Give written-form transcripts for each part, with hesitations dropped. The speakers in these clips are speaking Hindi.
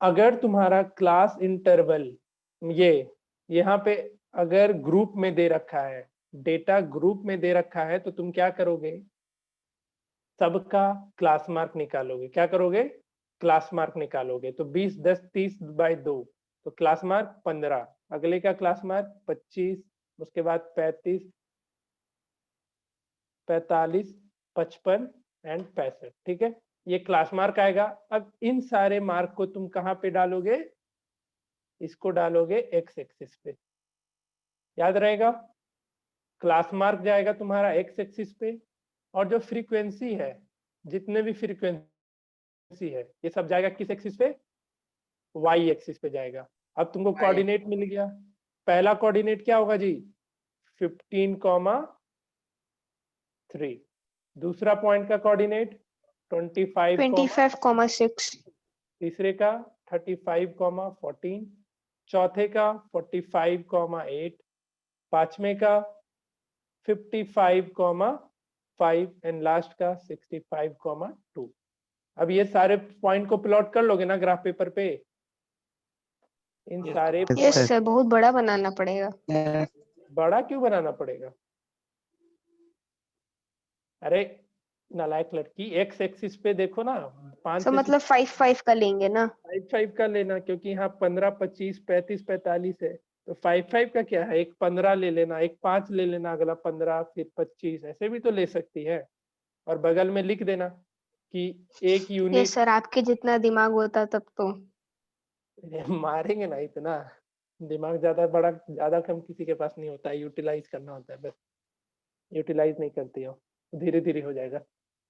अगर तुम्हारा क्लास इंटरवल ये यहाँ पे अगर ग्रुप में दे रखा है, डेटा ग्रुप में दे रखा है, तो तुम क्या करोगे, सबका क्लास मार्क निकालोगे। क्या करोगे, क्लास मार्क निकालोगे। तो 20 10 30 बाय 2, तो क्लास मार्क 15, अगले का क्लास मार्क 25, उसके बाद 35 45 55 एंड 65। ठीक है, ये क्लास मार्क आएगा। अब इन सारे मार्क को तुम कहाँ पे डालोगे, इसको डालोगे एक्स एक्सिस पे। याद रहेगा, क्लास मार्क जाएगा तुम्हारा एक्स एक्सिस पे, और जो फ्रीक्वेंसी है, जितने भी फ्रीक्वेंसी है, ये सब जाएगा किस एक्सिस पे, वाई एक्सिस पे जाएगा। अब तुमको कोऑर्डिनेट मिल गया। पहला कोऑर्डिनेट क्या होगा जी, 15,3। दूसरा पॉइंट का कोऑर्डिनेट 25,6। तीसरे का 35,14, चौथे का 45,8, पांचवे का 55,5 एंड लास्ट का 65,2। अब ये सारे पॉइंट को प्लॉट कर लोगे ना ग्राफ पेपर पे, इन सारे यस सर, बहुत बड़ा बनाना पड़ेगा। बड़ा क्यों बनाना पड़ेगा, अरे नालायक लड़की, एक्स एक्सिस पे देखो ना, 5 सर से मतलब 5 का लेंगे ना। 5 का लेना, क्योंकि यहाँ 15 25 35 45 है, तो 5 का क्या है, एक 15 ले लेना, एक 5 ले लेना, अगला 15 फिर 25, ऐसे भी तो ले सकती है। और बगल में लिख देना कि एक यस यूनिट। सर, आपके जितना दिमाग होता तब तो। मारेंगे ना इतना, दिमाग ज्यादा बड़ा ज्यादा कम किसी के पास नहीं होता है, यूटिलाइज करना होता है बस, यूटिलाइज नहीं करती हो, धीरे धीरे हो जाएगा।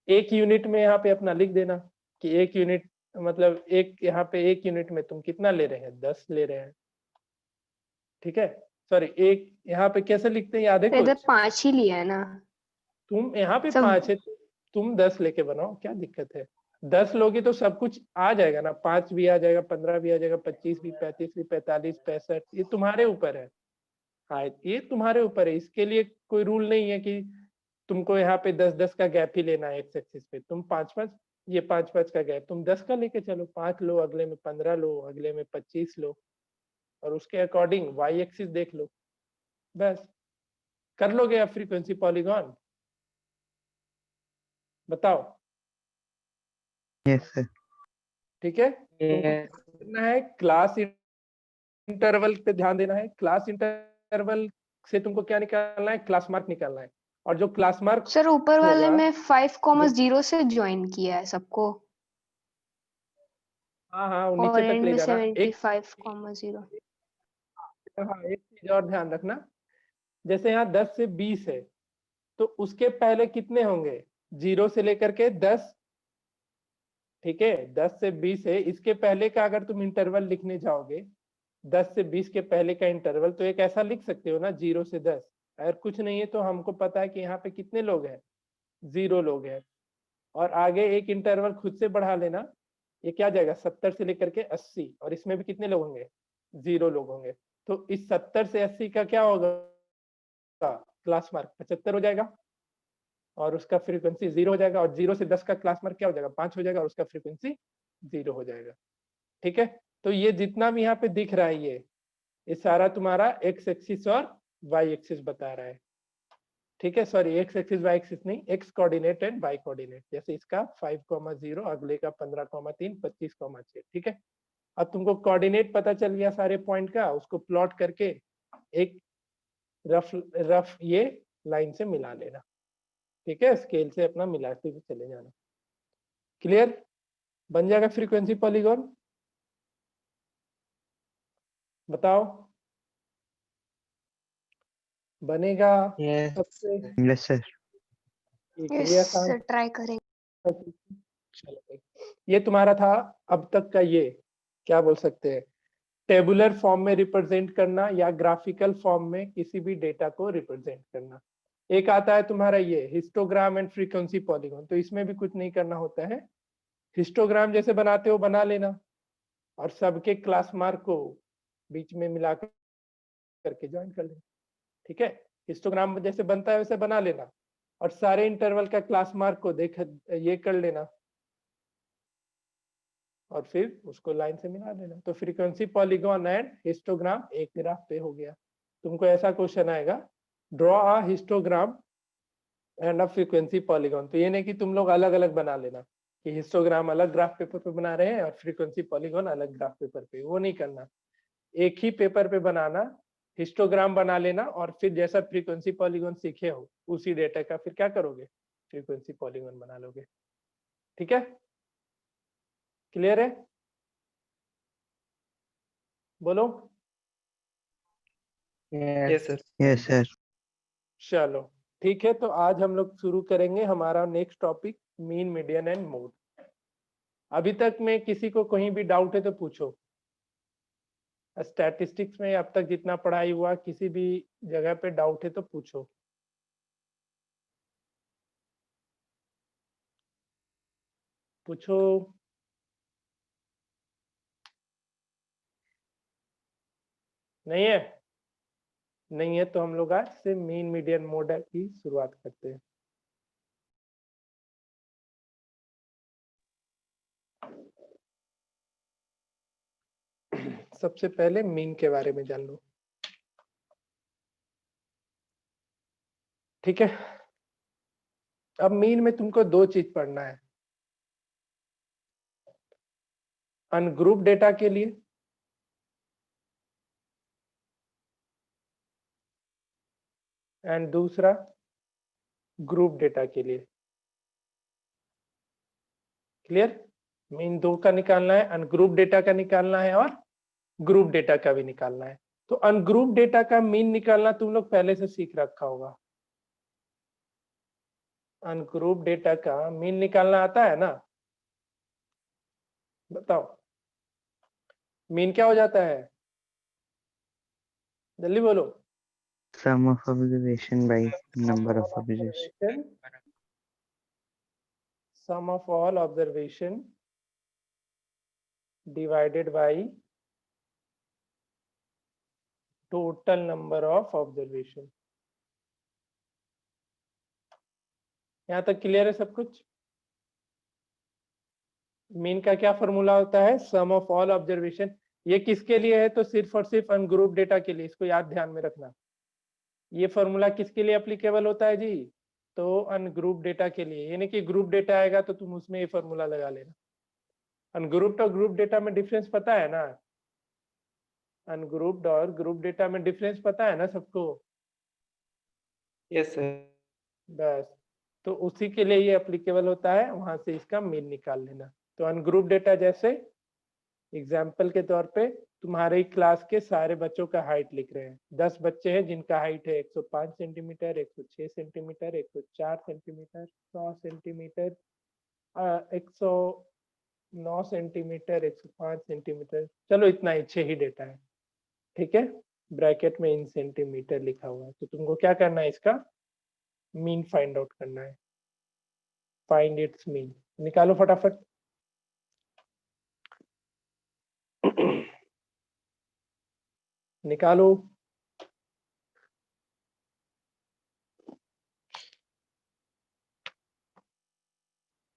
एक यूनिट में यहाँ पे अपना लिख देना कि एक यूनिट मतलब एक, यहाँ पे एक यूनिट में तुम कितना ले रहे हैं, 10 ले रहे हैं। ठीक है, सॉरी, एक यहाँ पे कैसे लिखते हैं, याद है तो इधर कुछ, 5 ही लिया है ना तुम यहाँ पे सब। 5 है, तुम 10 लेके बनाओ, क्या दिक्कत है। 10 लोगे तो सब कुछ आ जाएगा ना, 5 भी आ जाएगा, 15 भी आ जाएगा, 25 भी, 35 भी, 45 65, ये तुम्हारे ऊपर है। हाँ, ये तुम्हारे ऊपर है, इसके लिए कोई रूल नहीं है कि तुमको यहाँ पे 10 10 का गैप ही लेना है एक्स एक्सिस पे। तुम 5 5, ये 5 5 का गैप तुम 10 का लेके चलो, 5 लो, अगले में 15 लो, अगले में 25 लो, और उसके अकॉर्डिंग वाई एक्सिस देख लो, बस कर लोगे आप फ्रीक्वेंसी पॉलीगॉन। बताओ। Yes sir. ठीक है, तुमको करना है क्लास इंटरवल पे ध्यान देना है। क्लास इंटरवल से तुमको क्या निकालना है, क्लास मार्क निकालना है। और जो क्लास मार्क सर ऊपर वाले होगा, में 5,0 जो से ज्वाइन किया है सबको, हाँ हाँ वो और नीचे तक एंड ले में जाना। एक 75,0। हाँ, एक चीज और ध्यान रखना, जैसे यहाँ 10 से 20 है, तो उसके पहले कितने होंगे, 0 से लेकर के 10। ठीक है, 10 से 20 है, इसके पहले का अगर तुम इंटरवल लिखने जाओगे, 10 से 20 के पहले का इंटरवल, तो एक ऐसा लिख सकते हो ना, 0 से 10। अगर कुछ नहीं है तो हमको पता है कि यहाँ पे कितने लोग हैं, 0 लोग हैं, और आगे एक इंटरवल खुद से बढ़ा लेना, ये क्या जाएगा 70 से लेकर के 80, और इसमें भी कितने लोग होंगे, 0 लोग होंगे। तो इस 70 से 80 का क्या होगा, क्लास मार्क 75 हो जाएगा, और उसका फ्रीक्वेंसी 0 हो जाएगा, और 0 से 10 का क्लास मार्क क्या हो जाएगा, 5 हो जाएगा, और उसका फ्रीक्वेंसी 0 हो जाएगा। ठीक है, तो ये जितना भी यहाँ पे दिख रहा है, ये सारा तुम्हारा एक्स एक्सिस और वाई एक्सिस बता रहा है। ठीक है, sorry, X axis Y axis नहीं, X coordinate and Y coordinate. जैसे इसका 5,0, अगले का 15,3 25,6। ठीक है, अब तुमको कोऑर्डिनेट पता चल गया सारे पॉइंट का, उसको प्लॉट करके एक रफ रफ ये लाइन से मिला लेना। ठीक है, स्केल से अपना मिलाते हुए चले जाना। क्लियर, बन जाएगा फ्रीक्वेंसी पॉलीगॉन। बताओ, बनेगा सबसे, यस सर। यस ये आसान। सर, ट्राई करेंगे। चलो भाई, ये तुम्हारा था अब तक का, ये क्या बोल सकते हैं, टेबुलर फॉर्म में रिप्रेजेंट करना या ग्राफिकल फॉर्म में किसी भी डेटा को रिप्रेजेंट करना। एक आता है तुम्हारा ये हिस्टोग्राम एंड फ्रीक्वेंसी पॉलीगॉन, तो इसमें भी कुछ नहीं करना होता है, हिस्टोग्राम जैसे बनाते हो बना लेना, और सबके क्लास मार्क को बीच में मिला करके ज्वाइन कर लेना। ठीक है, हिस्टोग्राम जैसे बनता है वैसे बना लेना, और सारे इंटरवल का क्लास मार्क को देख ये कर लेना, और फिर उसको लाइन से मिला देना। तो फ्रीक्वेंसी पॉलीगॉन एंड हिस्टोग्राम एक ग्राफ पे हो गया। तुमको ऐसा क्वेश्चन आएगा, draw a histogram and a frequency polygon. तो ये नहीं कि तुम लोग अलग अलग बना लेना कि हिस्टोग्राम अलग ग्राफ पेपर पे बना रहे हैं और फ्रीक्वेंसी पॉलीगॉन अलग ग्राफ पेपर पे, वो नहीं करना। एक ही पेपर पे बनाना, हिस्टोग्राम बना लेना और फिर जैसा फ्रीक्वेंसी पॉलीगॉन सीखे हो उसी डेटा का फिर क्या करोगे, फ्रीक्वेंसी पॉलीगॉन बना लोगे। ठीक है, क्लियर है? बोलो। Yes sir. Yes sir. चलो ठीक है, तो आज हम लोग शुरू करेंगे हमारा next topic, mean median and mode. अभी तक में किसी को कहीं भी डाउट है तो पूछो। स्टैटिस्टिक्स में अब तक जितना पढ़ाई हुआ, किसी भी जगह पे डाउट है तो पूछो। पूछो। नहीं है? नहीं है तो हम लोग आज से मीन मीडियन मोड की शुरुआत करते हैं। सबसे पहले मीन के बारे में जान लो। ठीक है, अब मीन में तुमको दो चीज पढ़ना है, अनग्रुप डेटा के लिए एंड दूसरा ग्रुप डेटा के लिए। क्लियर? मीन दो का निकालना है, अनग्रुप डेटा का निकालना है और ग्रुप डेटा का भी निकालना है। तो अनग्रुप डेटा का मीन निकालना तुम लोग पहले से सीख रखा होगा। अनग्रुप डेटा का मीन निकालना आता है ना? बताओ, मीन क्या हो जाता है? जल्दी बोलो। Sum of observation by number of observation. Sum of all observation divided by total number of observation। यहां तक क्लियर है सब कुछ? मीन का क्या फॉर्मूला होता है? सम ऑफ ऑल ऑब्जर्वेशन। ये किसके लिए है? तो सिर्फ और सिर्फ अनग्रुप डेटा के लिए, इसको याद ध्यान में रखना। ये फॉर्मूला किसके लिए एप्लीकेबल होता है जी? तो अनग्रुप डेटा के लिए। यानी कि ग्रुप डेटा आएगा तो तुम उसमें ये फॉर्मूला लगा लेना। अनग्रुप्ड और ग्रुप डेटा में डिफरेंस पता है ना? अनग्रुप्ड और ग्रुप डेटा में डिफरेंस पता है ना सबको? Yes sir. बस, तो उसी के लिए ये एप्लीकेबल होता है, वहां से इसका मीन निकाल लेना। तो अनग्रुप डेटा जैसे एग्जाम्पल के तौर पे तुम्हारे क्लास के सारे बच्चों का हाइट लिख रहे हैं। 10 बच्चे हैं जिनका हाइट है 105 centimetre, 106 centimetre, 104 centimetre, 100 centimetre, 109 centimetre, 105 centimetre. चलो इतना ही, 6 ही डेटा है। ठीक है, ब्रैकेट में इन सेंटीमीटर लिखा हुआ है। तो तुमको क्या करना है, इसका मीन फाइंड आउट करना है। फाइंड इट्स मीन, निकालो फटाफट। निकालो।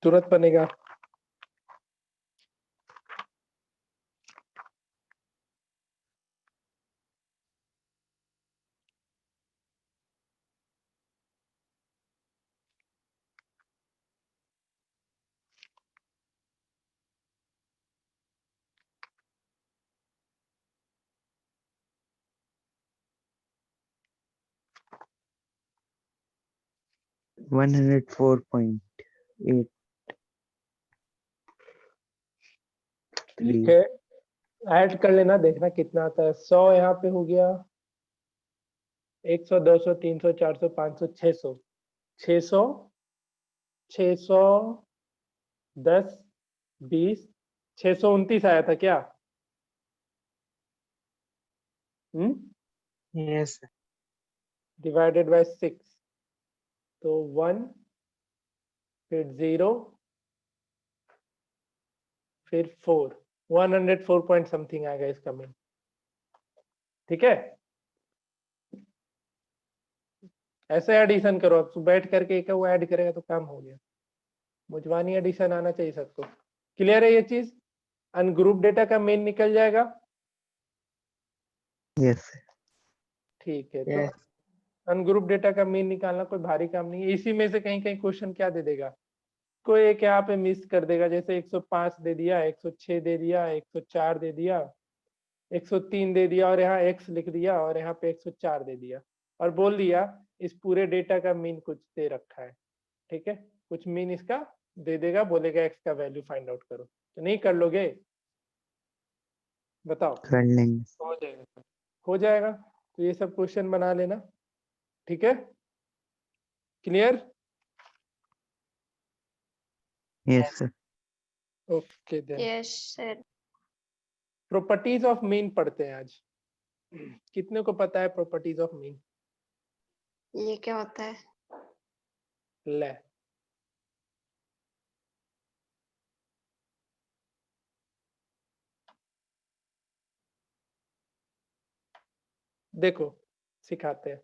तुरंत बनेगा। One 104.8. ठीक है, ऐड कर लेना, देखना कितना आता है। 100 यहाँ पे हो गया, 100, 200, 300, 400, 500, 600, 600, 600, 10, 20, 629 आया था क्या? Yes sir. डिवाइडेड बाय 6, तो 1, फिर 0, फिर 4, 104 पॉइंट समथिंग आएगा इसका मीन। ठीक है, ऐसे एडिशन करो। अब बैठ करके एक वो ऐड करेगा तो काम हो गया। मुजवानी एडिशन आना चाहिए सबको। क्लियर है ये चीज? अनग्रुप डेटा का मीन निकल जाएगा। यस ठीक है, तो अनग्रुप डेटा का मीन निकालना कोई भारी काम नहीं है। इसी में से कहीं कहीं क्वेश्चन क्या दे देगा, कोई एक यहाँ पे मिस कर देगा, जैसे 105 दे दिया, 106 दे दिया, 104 दे दिया, 103 दे दिया, और यहाँ x लिख दिया, और यहाँ पे 104 दे दिया, और बोल दिया इस पूरे डेटा का मीन कुछ दे रखा है। ठीक है, कुछ मीन इसका दे देगा, बोलेगा x का वैल्यू फाइंड आउट करो, तो नहीं कर लोगे? बताओ। कर लेंगे। हो जाएगा, हो जाएगा। तो ये सब क्वेश्चन बना लेना। ठीक है, clear? Yes sir. Okay then, yes sir. Properties of mean पढ़ते हैं आज। कितने को पता है प्रॉपर्टीज ऑफ मीन? ये क्या होता है? ले, देखो सिखाते हैं।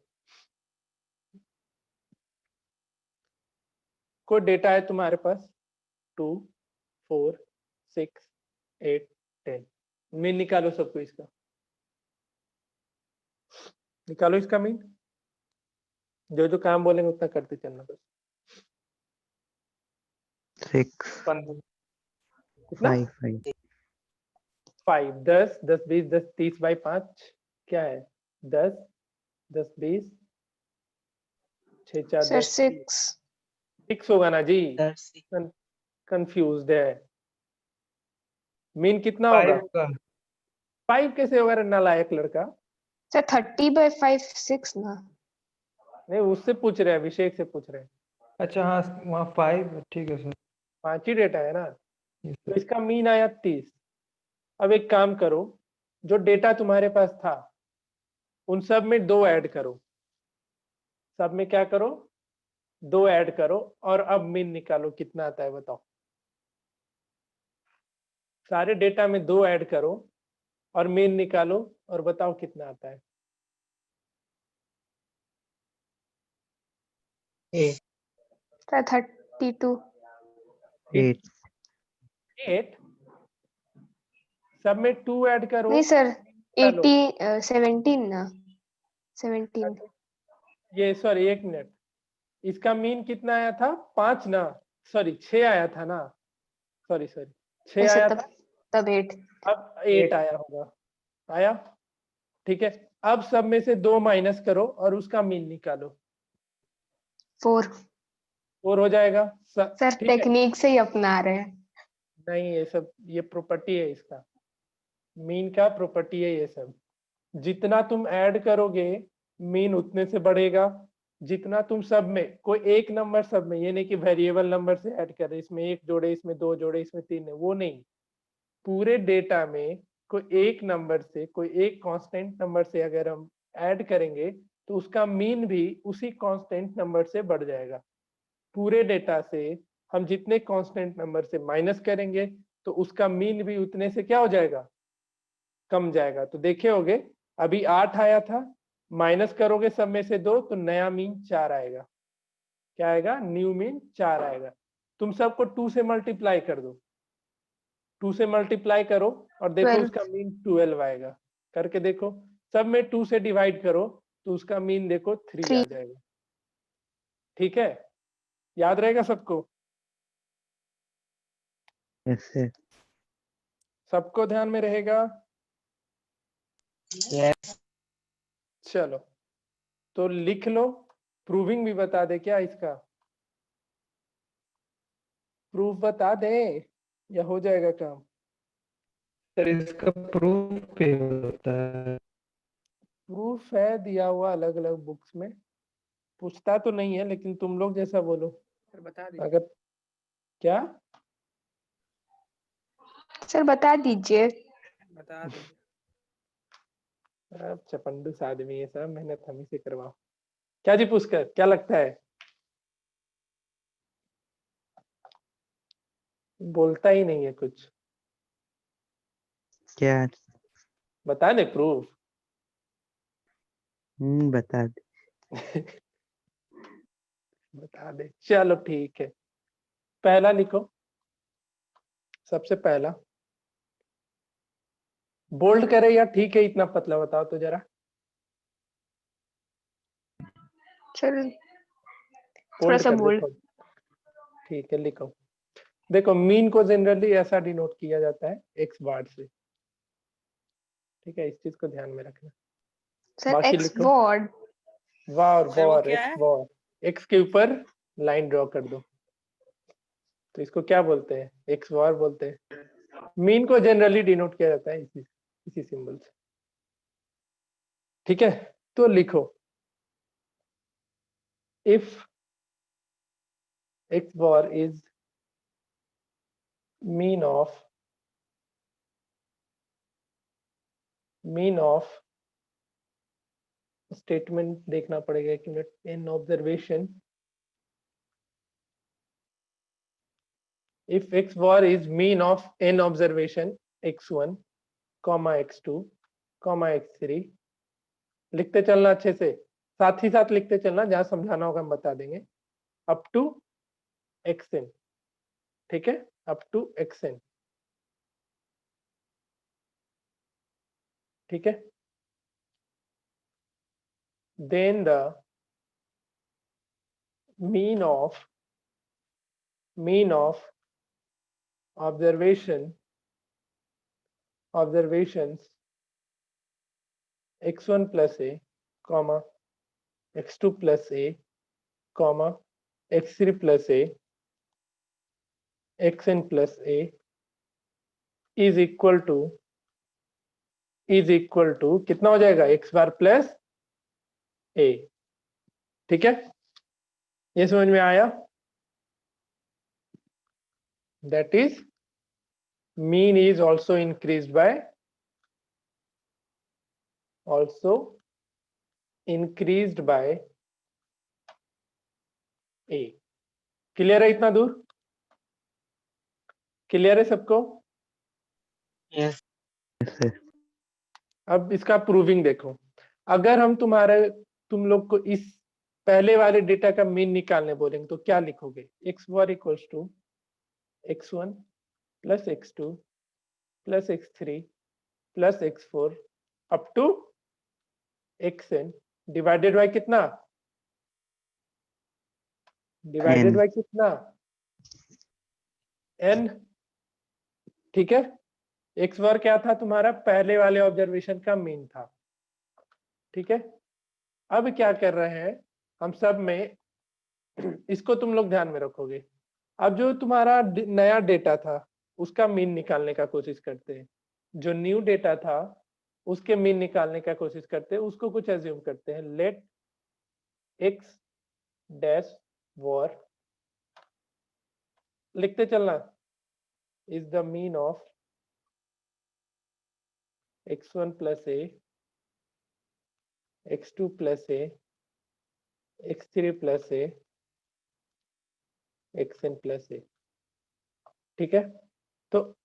कोई डेटा है तुम्हारे पास 2, 4, 6, 8, 10, मीन निकालो सबको इसका, निकालो इसका मीन। जो जो काम बोलेंगे उतना करते चलना बस। 6 कितना? 5 5, 10, 10, 20, 10, 30 बाई 5 क्या है? 10, 10, 20, 6, 4, सर 10, 6। 6 होगा ना जी, कंफ्यूज है। मीन कितना होगा? 5 कैसे होगा रे नालायक लड़का? सर 30/5 6 ना। नहीं, उससे पूछ रहे हैं, अभिषेक से पूछ रहे हैं। अच्छा हाँ, वहाँ 5 ठीक है सर। 5 ही डेटा है ना, Yes, तो sir. इसका मीन आया 30। अब एक काम करो, जो डेटा तुम्हारे पास था उन सब में 2 ऐड करो, सब में क्या करो? 2 ऐड करो, और अब मीन निकालो कितना आता है, बताओ। सारे डेटा में 2 ऐड करो और मीन निकालो, और बताओ कितना आता है। सर 32। 8 8, सब में 2 ऐड करो, नहीं सर निकालो। 17 ना। 17। ये सॉरी, एक मिनट, इसका मीन कितना आया था? 5 ना, सॉरी 6 आया था ना, सॉरी 6 ऐसे आया तब था, तब 8। अब 8 आया होगा, आया। ठीक है, अब सब में से 2 माइनस करो और उसका मीन निकालो, 4। 4 हो जाएगा। सर ठीक है, टेक्निक से ही अपना रहे हैं। नहीं ये सब, ये प्रॉपर्टी है इसका, मीन का प्रॉपर्टी है ये सब। जितना तुम ऐड करोगे मीन उतने से बढ़ेगा, जितना तुम सब में, कोई एक नंबर सब में, ये नहीं कि वेरिएबल नंबर से ऐड कर रहे, इसमें 1 जोड़े, इसमें 2 जोड़े, इसमें 3 है, वो नहीं। पूरे डेटा में कोई एक नंबर से, कोई एक कांस्टेंट नंबर से अगर हम ऐड करेंगे तो उसका मीन भी उसी कांस्टेंट नंबर से बढ़ जाएगा। पूरे डेटा से हम जितने कांस्टेंट नंबर से माइनस करेंगे तो उसका मीन भी उतने से क्या हो जाएगा? कम जाएगा। तो देखे होगे, अभी 8 आया था, माइनस करोगे सब में से 2 तो नया मीन 4 आएगा। क्या आएगा? न्यू मीन 4 आएगा। तुम सबको 2 से मल्टीप्लाई कर दो, 2 से मल्टीप्लाई करो और देखो 12। उसका मीन 12 आएगा। करके देखो, सब में 2 से डिवाइड करो तो उसका मीन देखो 3 आ 3। जाएगा। ठीक है, याद रहेगा सबको? Yes sir. सबको ध्यान में रहेगा? चलो तो लिख लो, प्रूविंग भी बता दे क्या इसका? प्रूफ बता दे या हो जाएगा काम? सर इसका प्रूफ पे होता है। प्रूफ है दिया हुआ अलग अलग बुक्स में, पूछता तो नहीं है लेकिन तुम लोग जैसा बोलो। बता दीजिए। अगर क्या सर बता दीजिए। बता दीजिए। चपंडूस आदमी है, सब मेहनत हम ही से करवाओ। क्या जी पुष्कर, क्या लगता है? बोलता ही नहीं है कुछ, क्या? बता दे प्रूफ। बता दे। बता दे, चलो ठीक है। पहला लिखो, सबसे पहला बोल्ड करे या ठीक है इतना पतला, बताओ तो जरा। सर थोड़ा बोल्ड सा कर बोल्ड। देखो। ठीक है, लिखो। देखो मीन को जनरली ऐसा डिनोट किया जाता है एक्स बार से। ठीक है, इस चीज को ध्यान में रखना। सर बाकी एक्स लिखो। वॉर्ड। वार सर वो वार क्या एक्स है? वार। एक्स के ऊपर लाइन ड्रॉ कर दो, तो इसको क्या बोलते हैं? एक्स वार बोलते हैं। मीन को जनरली डिनोट किया जाता है इसी सिंबल से। ठीक है, तो लिखो if x bar is mean of statement देखना पड़ेगा एक minute. In observation, if x bar is mean of n observation x1, x2, x3, लिखते चलना अच्छे से, साथ ही साथ लिखते चलना, जहां समझाना होगा हम बता देंगे। अप टू xn, ठीक है, अप टू xn। ठीक है, then the mean of observations x1 plus a, x2 plus a, x3 plus a, xn plus a is equal to कितना हो जाएगा? x bar plus a। ठीक है, ये समझ में आया? That is mean is also increased by a। Clear है इतना दूर? क्लियर है सबको? Yes, sir. अब इसका प्रूविंग देखो। अगर हम तुम लोग को इस पहले वाले डेटा का मीन निकालने बोलेंगे तो क्या लिखोगे? X bar equals to x1 plus x2 plus x3 plus x4 up to xn divided by कितना? Divided N. बाय कितना? n। ठीक है, एक्स बार क्या था तुम्हारा? पहले वाले ऑब्जर्वेशन का मीन था। ठीक है, अब क्या कर रहे हैं हम सब में, इसको तुम लोग ध्यान में रखोगे। अब जो तुम्हारा नया डेटा था उसका मीन निकालने का कोशिश करते हैं। जो न्यू डेटा था उसके मीन निकालने का कोशिश करते हैं। उसको कुछ एज्यूम करते हैं। लेट एक्स डैश वॉर, लिखते चलना, is the mean of x1 plus a, x2 plus a, x3 plus a, xn plus a। ठीक है, तो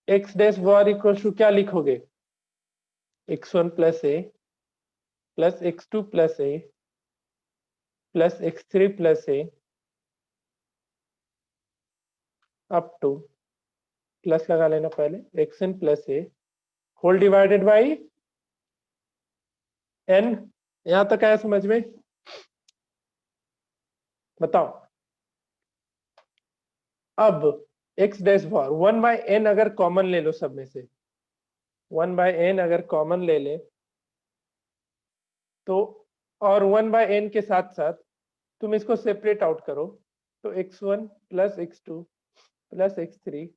x dash bar equal to क्या लिखोगे? x1 plus a plus x2 plus a plus x3 plus a up to, plus लगा लेना पहले, xn plus a whole divided by n। यहां तक आया समझ में? बताओ। अब x dash bar 1 by n अगर कॉमन ले लो सब में से, 1 बाय n अगर कॉमन ले ले तो, और 1 बाय n के साथ साथ तुम इसको सेपरेट आउट करो तो x1 plus x2 plus x3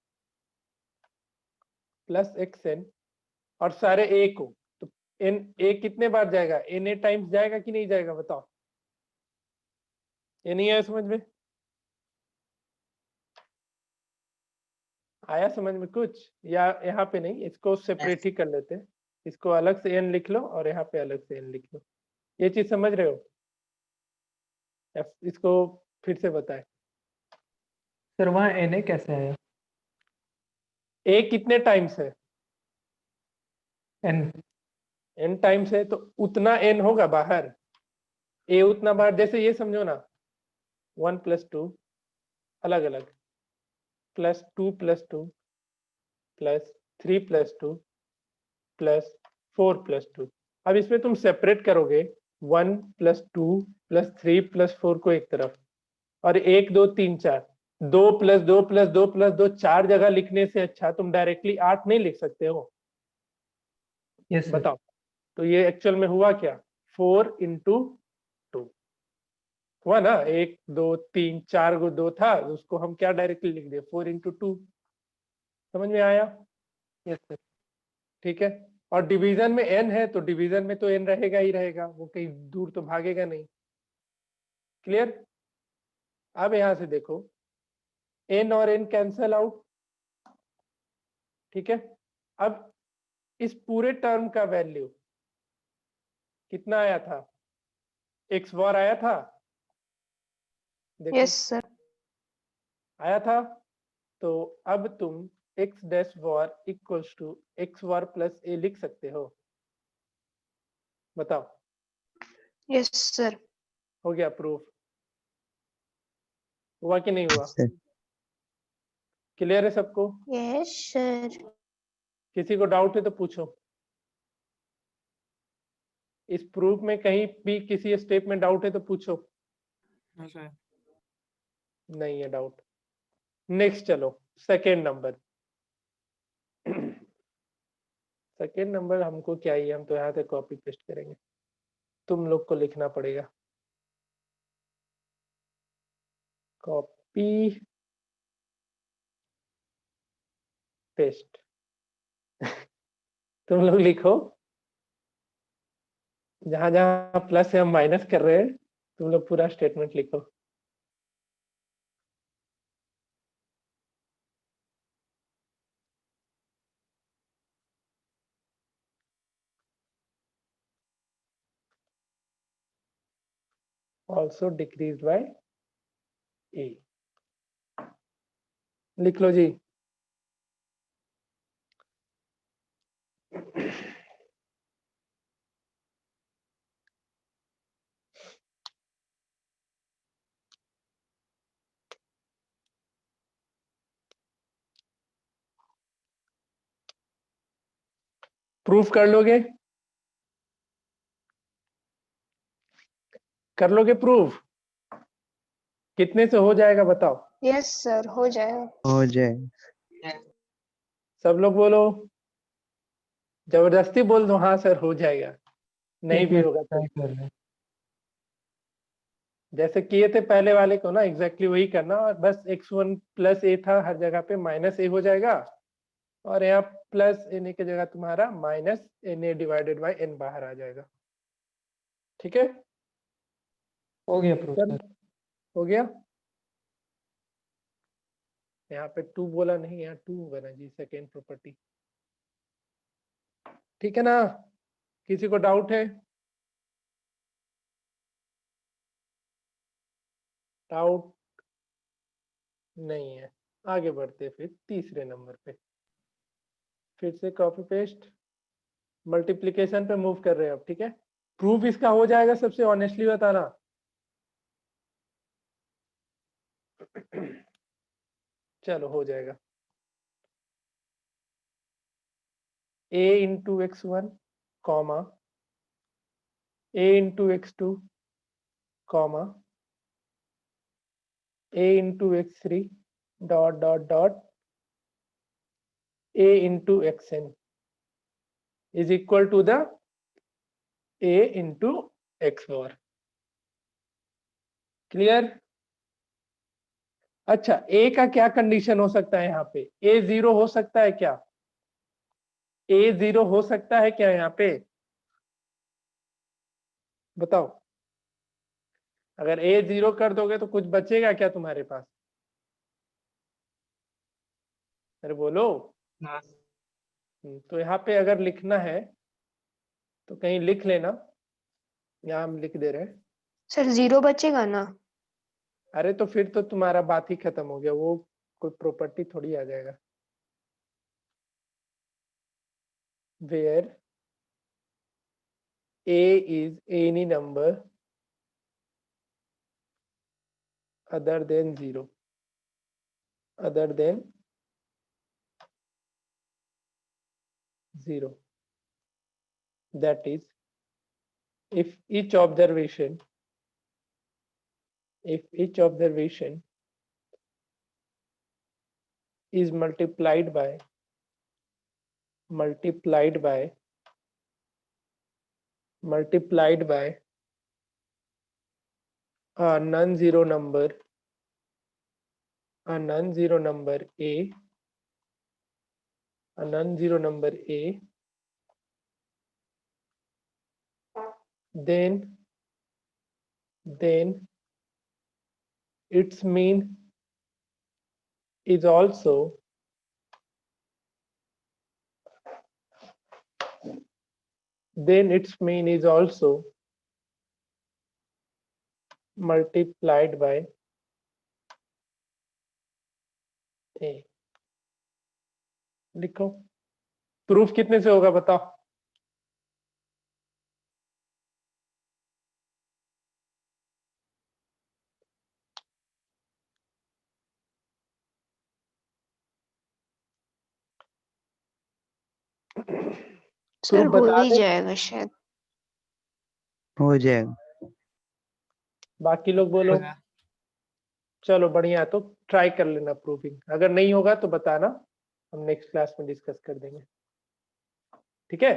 plus xn और सारे a को, तो n a कितने बार जाएगा? na टाइम्स जाएगा कि नहीं जाएगा? बताओ। ये नहीं आया समझ में? आया समझ में कुछ? या यहाँ पे नहीं, इसको सेपरेट ही कर लेते हैं। इसको अलग से n लिख लो और यहाँ पे अलग से n लिख लो। ये चीज समझ रहे हो? इसको फिर से बताएं। सर वहाँ Na कैसे आया? a कितने टाइम्स है? N। n टाइम्स है तो उतना n होगा बाहर। a उतना बाहर, जैसे ये समझो ना, 1 प्लस 2 अलग अलग, plus 2 plus 2 plus 3 plus 2 plus 4 plus 2। अब इसमें तुम सेपरेट करोगे 1 प्लस 2 प्लस 3 प्लस 4 को एक तरफ, और 1 2 3 4, 2 प्लस 2 प्लस 2 प्लस 2 चार जगह लिखने से अच्छा तुम डायरेक्टली 8 नहीं लिख सकते हो? Yes sir. बताओ। तो ये एक्चुअल में हुआ क्या? 4 इंटू 2 हुआ ना। 1 2 3 4 को 2 था, उसको हम क्या डायरेक्टली लिख दिए 4 इंटू 2। समझ में आया? Yes sir. ठीक है। और डिवीजन में n है तो डिवीजन में तो n रहेगा ही रहेगा, वो कहीं दूर तो भागेगा नहीं। क्लियर? अब यहां से देखो n और n कैंसल आउट। ठीक है। अब इस पूरे टर्म का वैल्यू कितना आया था? x बार आया था, देखो यस सर। आया था। तो अब तुम x dash bar equals to x bar plus a लिख सकते हो। बताओ। Yes sir. हो गया प्रूफ? हुआ कि नहीं हुआ? सर क्लियर है सबको? Yes sir. किसी को डाउट है तो पूछो। इस प्रूफ में कहीं भी किसी स्टेप में डाउट है तो पूछो। हाँ सर। नहीं है डाउट। नेक्स्ट चलो, सेकेंड नंबर। सेकेंड नंबर हमको क्या ही, हम तो यहाँ से कॉपी पेस्ट करेंगे, तुम लोग को लिखना पड़ेगा। Copy paste. तुम लोग लिखो, जहां जहां प्लस है हम माइनस कर रहे हैं, तुम लोग पूरा स्टेटमेंट लिखो। ऑल्सो डिक्रीज बाय ए। लिख लो जी। प्रूफ कर लोगे? कर लोगे प्रूफ? कितने से हो जाएगा बताओ? यस सर, हो जाएगा। हो जाए। सब लोग बोलो, जबरदस्ती बोल दो हाँ सर हो जाएगा, नहीं एक भी मिनट होगा तो। ट्राई कर रहे हैं। जैसे किए थे पहले वाले को ना, एग्जैक्टली वही करना, और बस x1 प्लस ए था, हर जगह पे माइनस ए हो जाएगा, और यहाँ प्लस एन की जगह तुम्हारा minus N A divided by N बाहर आ जाएगा। ठीक है? हो गया प्रूफ सर सर। हो गया? यहाँ पे 2 बोला नहीं, यहाँ 2 बना जी, सेकेंड प्रॉपर्टी। ठीक है ना? किसी को डाउट है? डाउट नहीं है? आगे बढ़ते फिर तीसरे नंबर पे। फिर से कॉपी पेस्ट, मल्टीप्लिकेशन पे मूव कर रहे हैं अब। ठीक है? प्रूफ इसका हो जाएगा, सबसे ऑनेस्टली बताना। चलो हो जाएगा। a into x1 comma a into x2 comma a into x3 dot dot dot a into xn is equal to the a into x bar. Clear? अच्छा, a का क्या कंडीशन हो सकता है यहाँ पे? a 0 हो सकता है क्या? a 0 हो सकता है क्या यहाँ पे? बताओ। अगर a 0 कर दोगे तो कुछ बचेगा क्या तुम्हारे पास? अरे बोलो। हाँ। तो यहाँ पे अगर लिखना है तो कहीं लिख लेना, यहाँ हम लिख दे रहे हैं। सर 0 बचेगा ना? अरे तो फिर तो तुम्हारा बात ही खत्म हो गया, वो कोई प्रॉपर्टी थोड़ी आ जाएगा। Where a is any number other than 0, other than 0, that is, if each observation is multiplied by a non-zero number a, then its mean is also multiplied by a. लिखो, प्रूफ कितने से होगा बताओ? सर प्रूफ हो बता ही दे, जाएगा शायद। हो जाएगा। बाकी लोग बोलो। चलो बढ़िया, तो ट्राई कर लेना प्रूफिंग, अगर नहीं होगा तो बताना, हम नेक्स्ट क्लास में डिस्कस कर देंगे, ठीक है?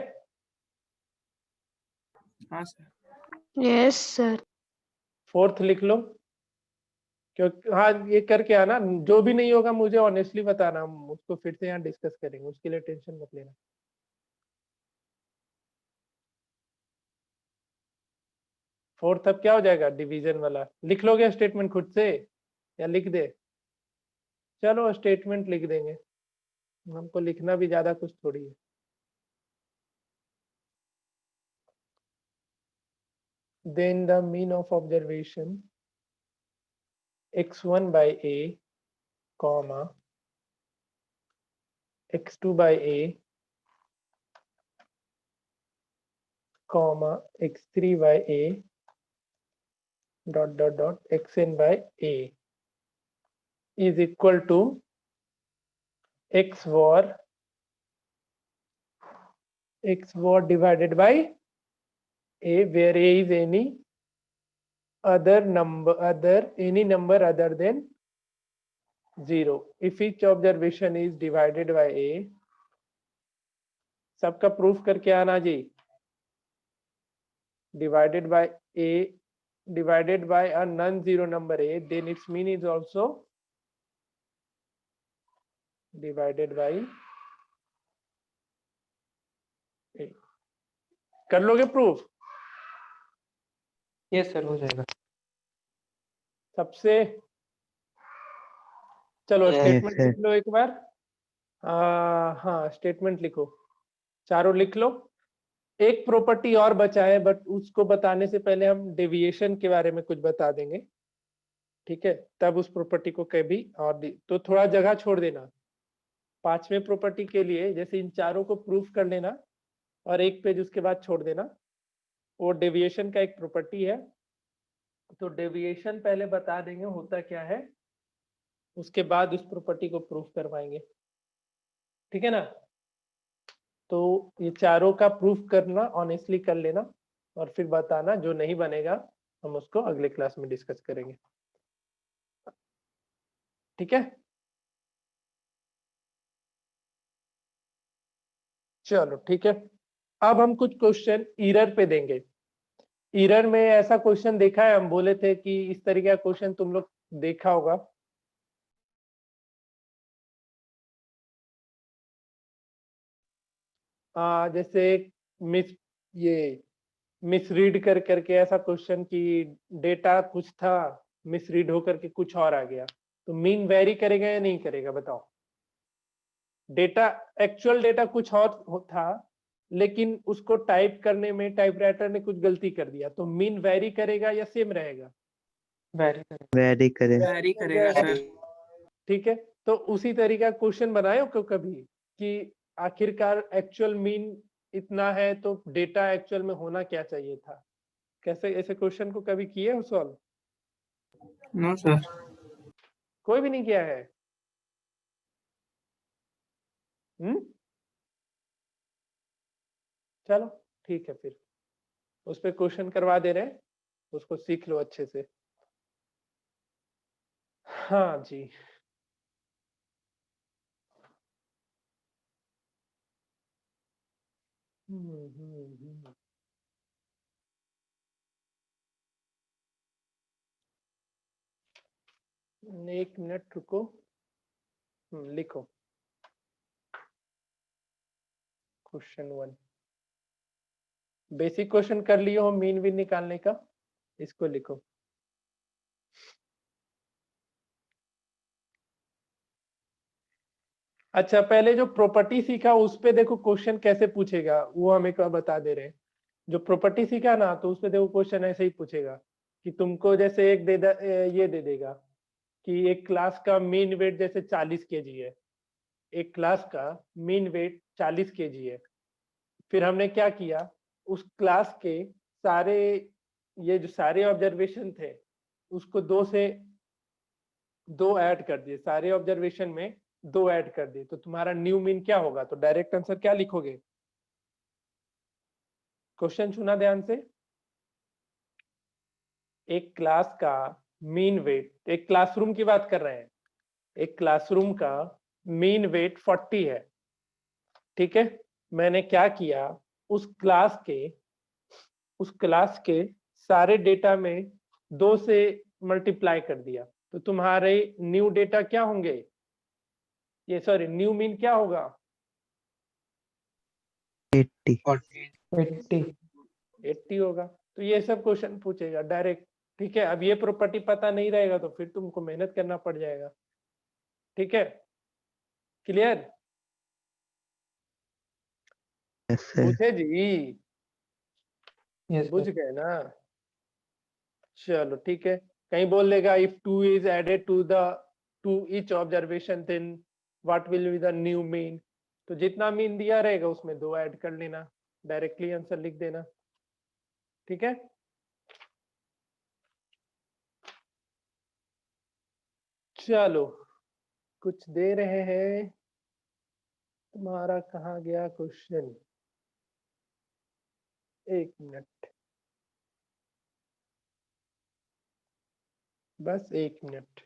हाँ सर। Yes sir. फोर्थ लिख लो, क्योंकि हाँ ये करके आना, जो भी नहीं होगा मुझे ऑनेस्टली बताना, हम उसको फिर से यहाँ डिस्कस करेंगे, उसके लिए टेंशन मत लेना। फोर्थ अब क्या हो जाएगा? डिवीजन वाला। लिख लोगे स्टेटमेंट खुद से या लिख दे? चलो स्टेटमेंट लिख देंगे, हमको लिखना भी ज्यादा कुछ थोड़ी है। Then the mean of observation x1 by a, comma x2 by a, comma x3 by a, dot dot dot xn by a is equal to x var divided by a, where a is any number other than 0. If each observation is divided by a, सबका प्रूफ करके आना जी। divided by a, divided by a non-zero number a, then its mean is also divided by a. कर लोगे प्रूफ? यस सर, हो जाएगा। सबसे चलो Yes, स्टेटमेंट sir. लिख लो एक बार। हाँ स्टेटमेंट लिखो, चारों लिख लो। एक प्रॉपर्टी और बचा है, बट उसको बताने से पहले हम डेविएशन के बारे में कुछ बता देंगे, ठीक है? तब उस प्रॉपर्टी को कभी और तो थोड़ा जगह छोड़ देना। पांचवें प्रॉपर्टी के लिए जैसे इन चारों को प्रूफ कर लेना और एक पेज उसके बाद छोड़ देना। वो डेविएशन का एक प्रॉपर्टी है, तो डेविएशन पहले बता देंगे होता क्या है, उसके बाद उस प्रॉपर्टी को प्रूफ करवाएंगे, ठीक है ना? तो ये चारों का प्रूफ करना, ऑनेस्टली कर लेना और फिर बताना, जो नहीं बनेगा हम उसको अगले क्लास में डिस्कस करेंगे, ठीक है? चलो ठीक है, अब हम कुछ क्वेश्चन ईरर पे देंगे। ईरर में ऐसा क्वेश्चन देखा है, हम बोले थे कि इस तरीके का क्वेश्चन तुम लोग देखा होगा। जैसे मिसरीड कर करके ऐसा क्वेश्चन की डेटा कुछ था, मिसरीड होकर के कुछ और आ गया, तो मीन वेरी करेगा या नहीं करेगा बताओ? डेटा एक्चुअल डेटा कुछ और था, लेकिन उसको टाइप करने में टाइपराइटर ने कुछ गलती कर दिया, तो मीन वेरी करेगा या सेम रहेगा? वेरी करें। Vary करे। वैरी करेगा सर। ठीक है, तो उसी तरीका क्वेश्चन बनाए हो कभी कि आखिरकार एक्चुअल मीन इतना है तो डेटा एक्चुअल में होना क्या चाहिए था? कैसे ऐसे क्वेश्चन को कभी किए हो सॉल्व? No sir. कोई भी नहीं किया है? चलो ठीक है, फिर उस पे क्वेश्चन करवा दे रहे हैं, उसको सीख लो अच्छे से। हाँ जी, हम्म। 1 मिनट रुको, लिखो क्वेश्चन 1। बेसिक क्वेश्चन कर लियो हो मीन भी निकालने का, इसको लिखो। अच्छा, पहले जो प्रॉपर्टी सीखा उस पे देखो क्वेश्चन कैसे पूछेगा, वो हमें क्या बता दे रहे हैं। जो प्रॉपर्टी सीखा ना, तो उस पे देखो क्वेश्चन ऐसे ही पूछेगा कि तुमको जैसे एक ये दे देगा कि एक क्लास का मीन वेट जैसे 40 केजी है, एक क्लास का मीन वेट 40 केजी है। फिर हमने क्या किया, उस क्लास के सारे ये जो सारे ऑब्जर्वेशन थे उसको 2 ऐड कर दिए, सारे ऑब्जर्वेशन में 2 ऐड कर दिए, तो तुम्हारा न्यू मीन क्या होगा? तो डायरेक्ट आंसर क्या लिखोगे? क्वेश्चन सुना ध्यान से। एक क्लास का मीन वेट, एक क्लासरूम की बात कर रहे हैं, एक क्लासरूम का मीन वेट 40 है, ठीक है। मैंने क्या किया, उस क्लास के सारे डेटा में 2 से मल्टीप्लाई कर दिया, तो तुम्हारे न्यू डेटा क्या होंगे, ये सॉरी न्यू मीन क्या होगा? 80। 80। 80 होगा। तो ये सब क्वेश्चन पूछेगा डायरेक्ट, ठीक है। अब ये प्रॉपर्टी पता नहीं रहेगा तो फिर तुमको मेहनत करना पड़ जाएगा, ठीक है। क्लियर? Yes sir. पूछे जी, यस बुझ सर। गए ना? चलो ठीक है। कहीं बोल देगा if 2 is added to each observation then what will be the new mean, तो जितना मीन दिया रहेगा उसमें 2 ऐड कर लेना, डायरेक्टली आंसर लिख देना, ठीक है। चलो कुछ दे रहे हैं, तुम्हारा कहाँ गया क्वेश्चन? 1 मिनट, बस 1 मिनट।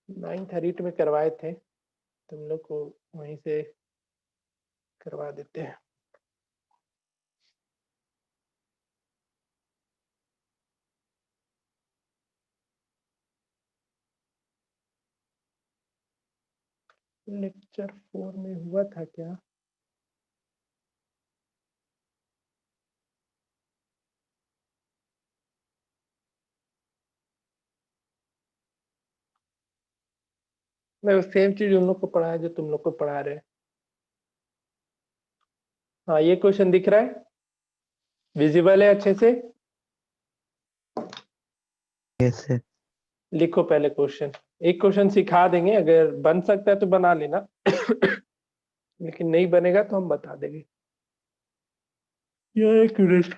9th हरीट में करवाए थे, तुम लोग को वहीं से करवा देते हैं। लेक्चर 4 में हुआ था क्या? मैं वो सेम चीज उन लोग को पढ़ाया जो तुम लोग को पढ़ा रहे हैं। हाँ, ये क्वेश्चन दिख रहा है, विजिबल है अच्छे से? Yes sir. लिखो पहले क्वेश्चन, एक क्वेश्चन सिखा देंगे, अगर बन सकता है तो बना लेना लेकिन नहीं बनेगा तो हम बता देंगे। ये एक मिनट,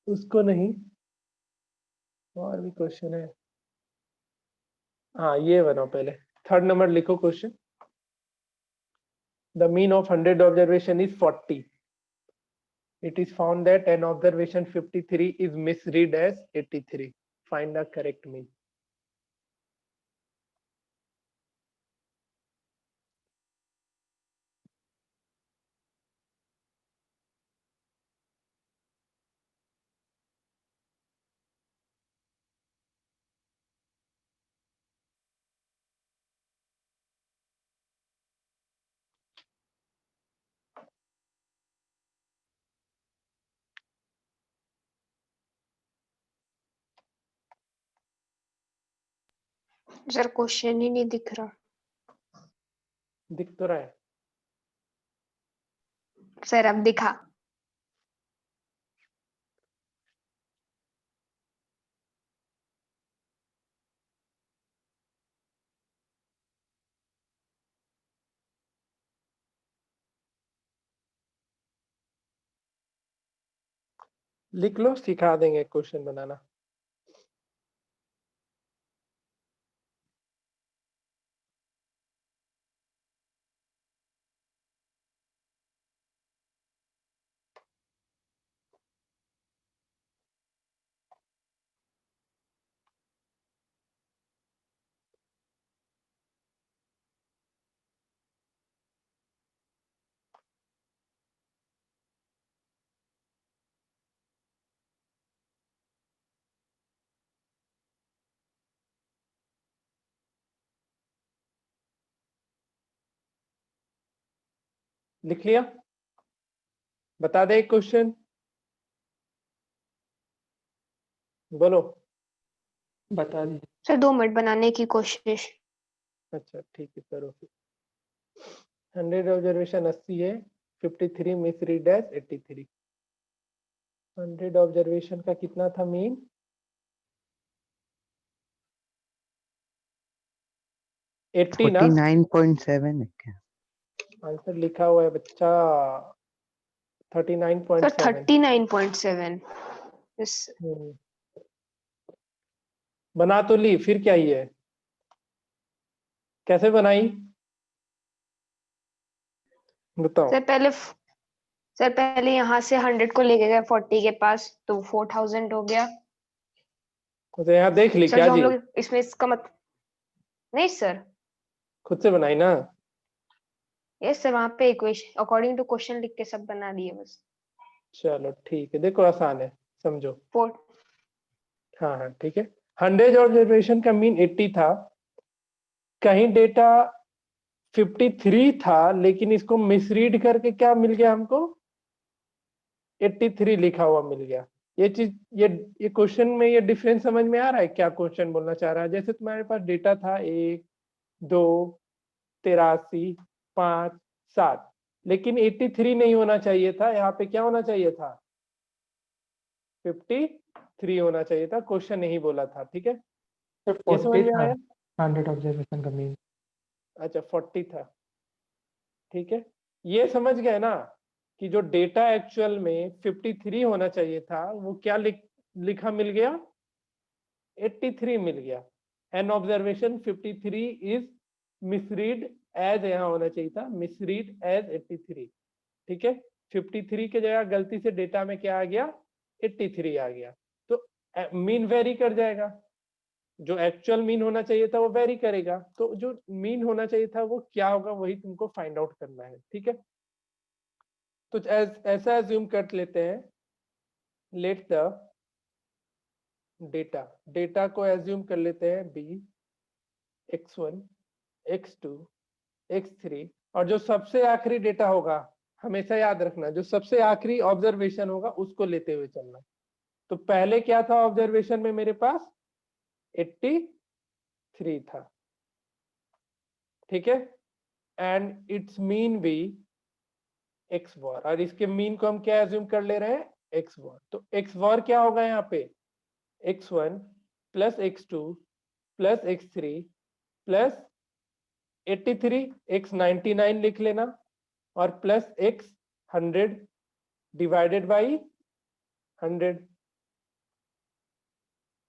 उसको नहीं, और भी क्वेश्चन है। हाँ, ये बनाओ पहले, 3rd नंबर लिखो question. The mean of 100 observation is 40. It is found that an observation 53 is misread as 83. Find the correct mean. Sir question ही नहीं दिख रहा। दिख तो रहा है। सर अब दिखा। लिख लो, सिखा देंगे क्वेश्चन बनाना। लिख लिया? बता दे एक क्वेश्चन, बोलो। बता दीजिए। सर 2 मिनट बनाने की कोशिश। अच्छा ठीक है, करो फिर। 100 ऑब्जर्वेशन 80 है, 53 मिस रीड एज 83। 100 ऑब्जर्वेशन का कितना था मीन? 80 ना? 49.7 है क्या? आंसर लिखा हुआ है बच्चा, सर 39.7। 39.7। यस। हम्म, बना तो ली, फिर क्या ही है? कैसे बनाई बताओ? सर पहले यहाँ से 100 को लेके गए 40 के पास, तो 4000 हो गया। तो यहाँ देख ली सर क्या जो हम जी? लोग इसमें इसका मत नहीं सर। खुद से बनाई ना? यस सर, वहाँ पे इक्वेशन अकॉर्डिंग टू क्वेश्चन लिख के सब बना दिए बस। चलो ठीक है, देखो आसान है, समझो। 4। हाँ हाँ ठीक है। 100 ऑब्जर्वेशन का मीन 80 था, कहीं डेटा 53 था, लेकिन इसको मिसरीड करके क्या मिल गया हमको? 83 लिखा हुआ मिल गया। ये चीज, ये क्वेश्चन में ये डिफरेंस समझ में आ रहा है क्या क्वेश्चन बोलना चाह रहा है? जैसे तुम्हारे पास डेटा था 1 2 83 5 7, लेकिन 83 नहीं होना चाहिए था, यहाँ पे क्या होना चाहिए था? 53 होना चाहिए था, क्वेश्चन नहीं बोला था। ठीक है, सर ये समझ 40 में था आया? 100 ऑब्जर्वेशन का मीन। अच्छा 40 था, ठीक है। ये समझ गए ना कि जो डेटा एक्चुअल में 53 होना चाहिए था, वो क्या लिखा मिल गया? 83 मिल गया। An observation 53 is misread as, यहाँ होना चाहिए था मिसरीड एज 83। ठीक है, 53 के जगह गलती से डेटा में क्या आ गया? 83 आ गया। तो मीन वेरी कर जाएगा, जो एक्चुअल मीन होना चाहिए था वो वेरी करेगा, तो जो मीन होना चाहिए था वो क्या होगा, वही तुमको फाइंड आउट करना है। ठीक है, तो ऐसा एज्यूम कर लेते हैं, लेट द डेटा को एज्यूम कर लेते हैं बी x1 x2 x3, और जो सबसे आखिरी डेटा होगा, हमेशा याद रखना, जो सबसे आखिरी ऑब्जर्वेशन होगा उसको लेते हुए चलना। तो पहले क्या था ऑब्जर्वेशन में मेरे पास? 83 था, ठीक है, एंड इट्स मीन भी एक्स वॉर, और इसके मीन को हम क्या एज्यूम कर ले रहे हैं? X war. तो एक्स वॉर क्या होगा यहाँ पे? x1 plus x2 plus x3 plus 83, x 99 लिख लेना, और प्लस x 100 डिवाइडेड बाई 100।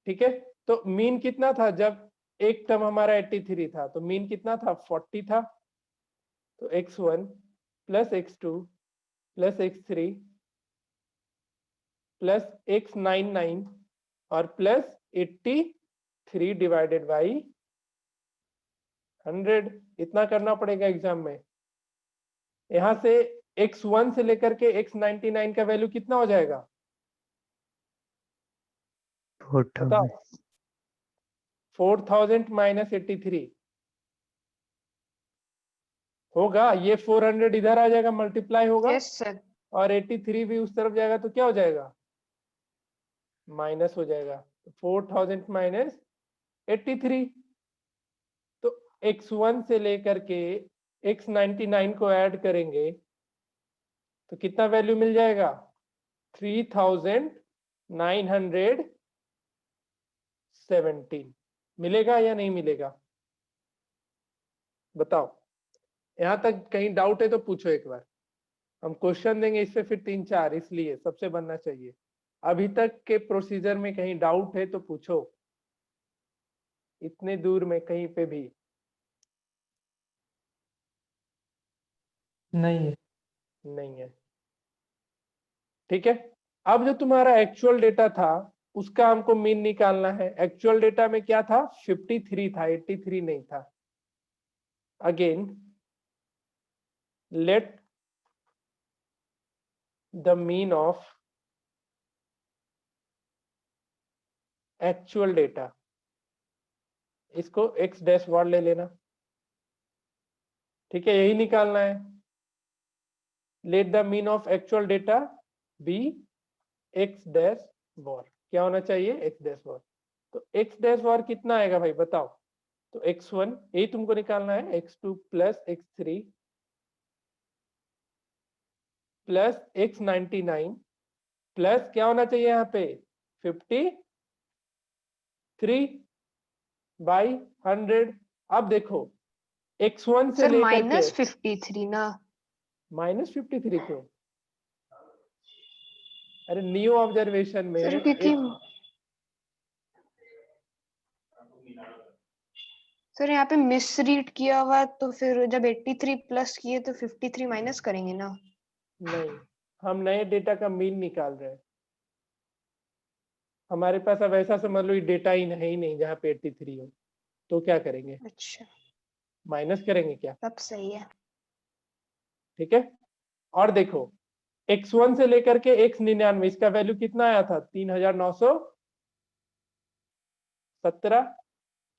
ठीक है, तो मीन कितना था जब एक टर्म हमारा 83 था? तो मीन कितना था? 40 था। तो x1 plus x2 plus x3 plus x 99 और प्लस 83 डिवाइडेड बाई 100। इतना करना पड़ेगा एग्जाम में। यहां से x1 से लेकर के x 99 का वैल्यू कितना हो जाएगा? 4000। बताओ। 4000 माइनस 83 होगा, ये 400 इधर आ जाएगा, मल्टीप्लाई होगा, यस सर। और 83 भी उस तरफ जाएगा, तो क्या हो जाएगा? माइनस हो जाएगा। 4000 माइनस 83। तो x1 से लेकर के x 99 को ऐड करेंगे तो कितना वैल्यू मिल जाएगा? 3917 मिलेगा या नहीं मिलेगा? बताओ। यहां तक कहीं डाउट है तो पूछो एक बार, हम क्वेश्चन देंगे इससे फिर 3-4, इसलिए सबसे बनना चाहिए। अभी तक के प्रोसीजर में कहीं डाउट है तो पूछो, इतने दूर में कहीं पे भी। नहीं है। नहीं है, ठीक है। अब जो तुम्हारा एक्चुअल डेटा था उसका हमको मीन निकालना है। एक्चुअल डेटा में क्या था? 53 था, 83 नहीं था। Again let the mean of actual data, इसको x डैश वर्ड ले लेना, ठीक है, यही निकालना है। Let the mean of actual data be x dash bar. क्या होना चाहिए? X dash bar. तो एक्स डैश वॉर कितना आएगा भाई बताओ? तो x1 यही तुमको निकालना है, x2 plus x3 plus x99 plus क्या होना चाहिए यहाँ पे? 53/100। अब देखो x1 से सर लेकर के -53 ना? -53 क्यों? अरे न्यू ऑब्जर्वेशन में सर क्योंकि सर यहाँ पे मिस रीड किया हुआ, तो फिर जब 83 प्लस किए तो 53 माइनस करेंगे ना? नहीं, हम नए डेटा का मीन निकाल रहे हैं। हमारे पास अब ऐसा समझ लो डेटा ही नहीं जहाँ पे 83 हो, तो क्या करेंगे? अच्छा, माइनस करेंगे क्या? तब सही है। ठीक है। और देखो x1 से लेकर के x99 इसका वैल्यू कितना आया था? 3917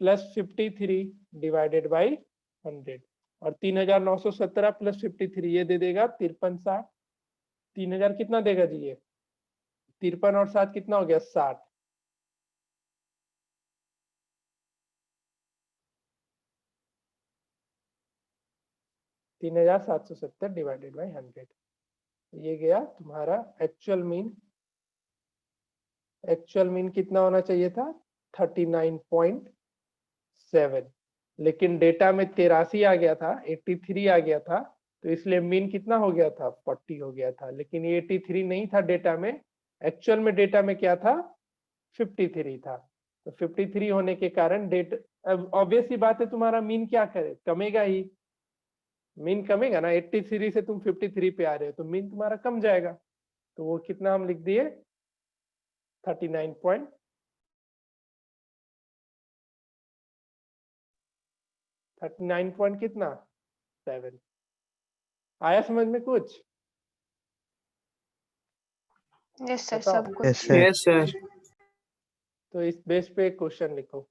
प्लस 53 डिवाइडेड बाई 100। और 3917 प्लस 53 ये दे देगा 5360। 3000 कितना देगा जी? ये 53 और 7 कितना हो गया? 60। तीन 3770 डिवाइडेड बाई 100। ये गया तुम्हारा एक्चुअल मीन। एक्चुअल मीन कितना होना चाहिए था? 39.7, लेकिन डेटा में 83 आ गया था, 83 आ गया था, तो इसलिए मीन कितना हो गया था? 40 हो गया था। लेकिन ये 83 नहीं था डेटा में, एक्चुअल में डेटा में क्या था? 53 था। तो 53 होने के कारण डेट, अब ऑब्वियस सी बात है तुम्हारा मीन क्या करे? कमेगा ही। मीन कमेगा ना, 83 से तुम 53 पे आ रहे हो तो मीन तुम्हारा कम जाएगा। तो वो कितना हम लिख दिए? 39 पॉइंट 39 पॉइंट कितना? 7। आया समझ में कुछ? यस सर, बताओ। सब कुछ। Yes sir. Yes sir. तो इस बेस पे क्वेश्चन लिखो।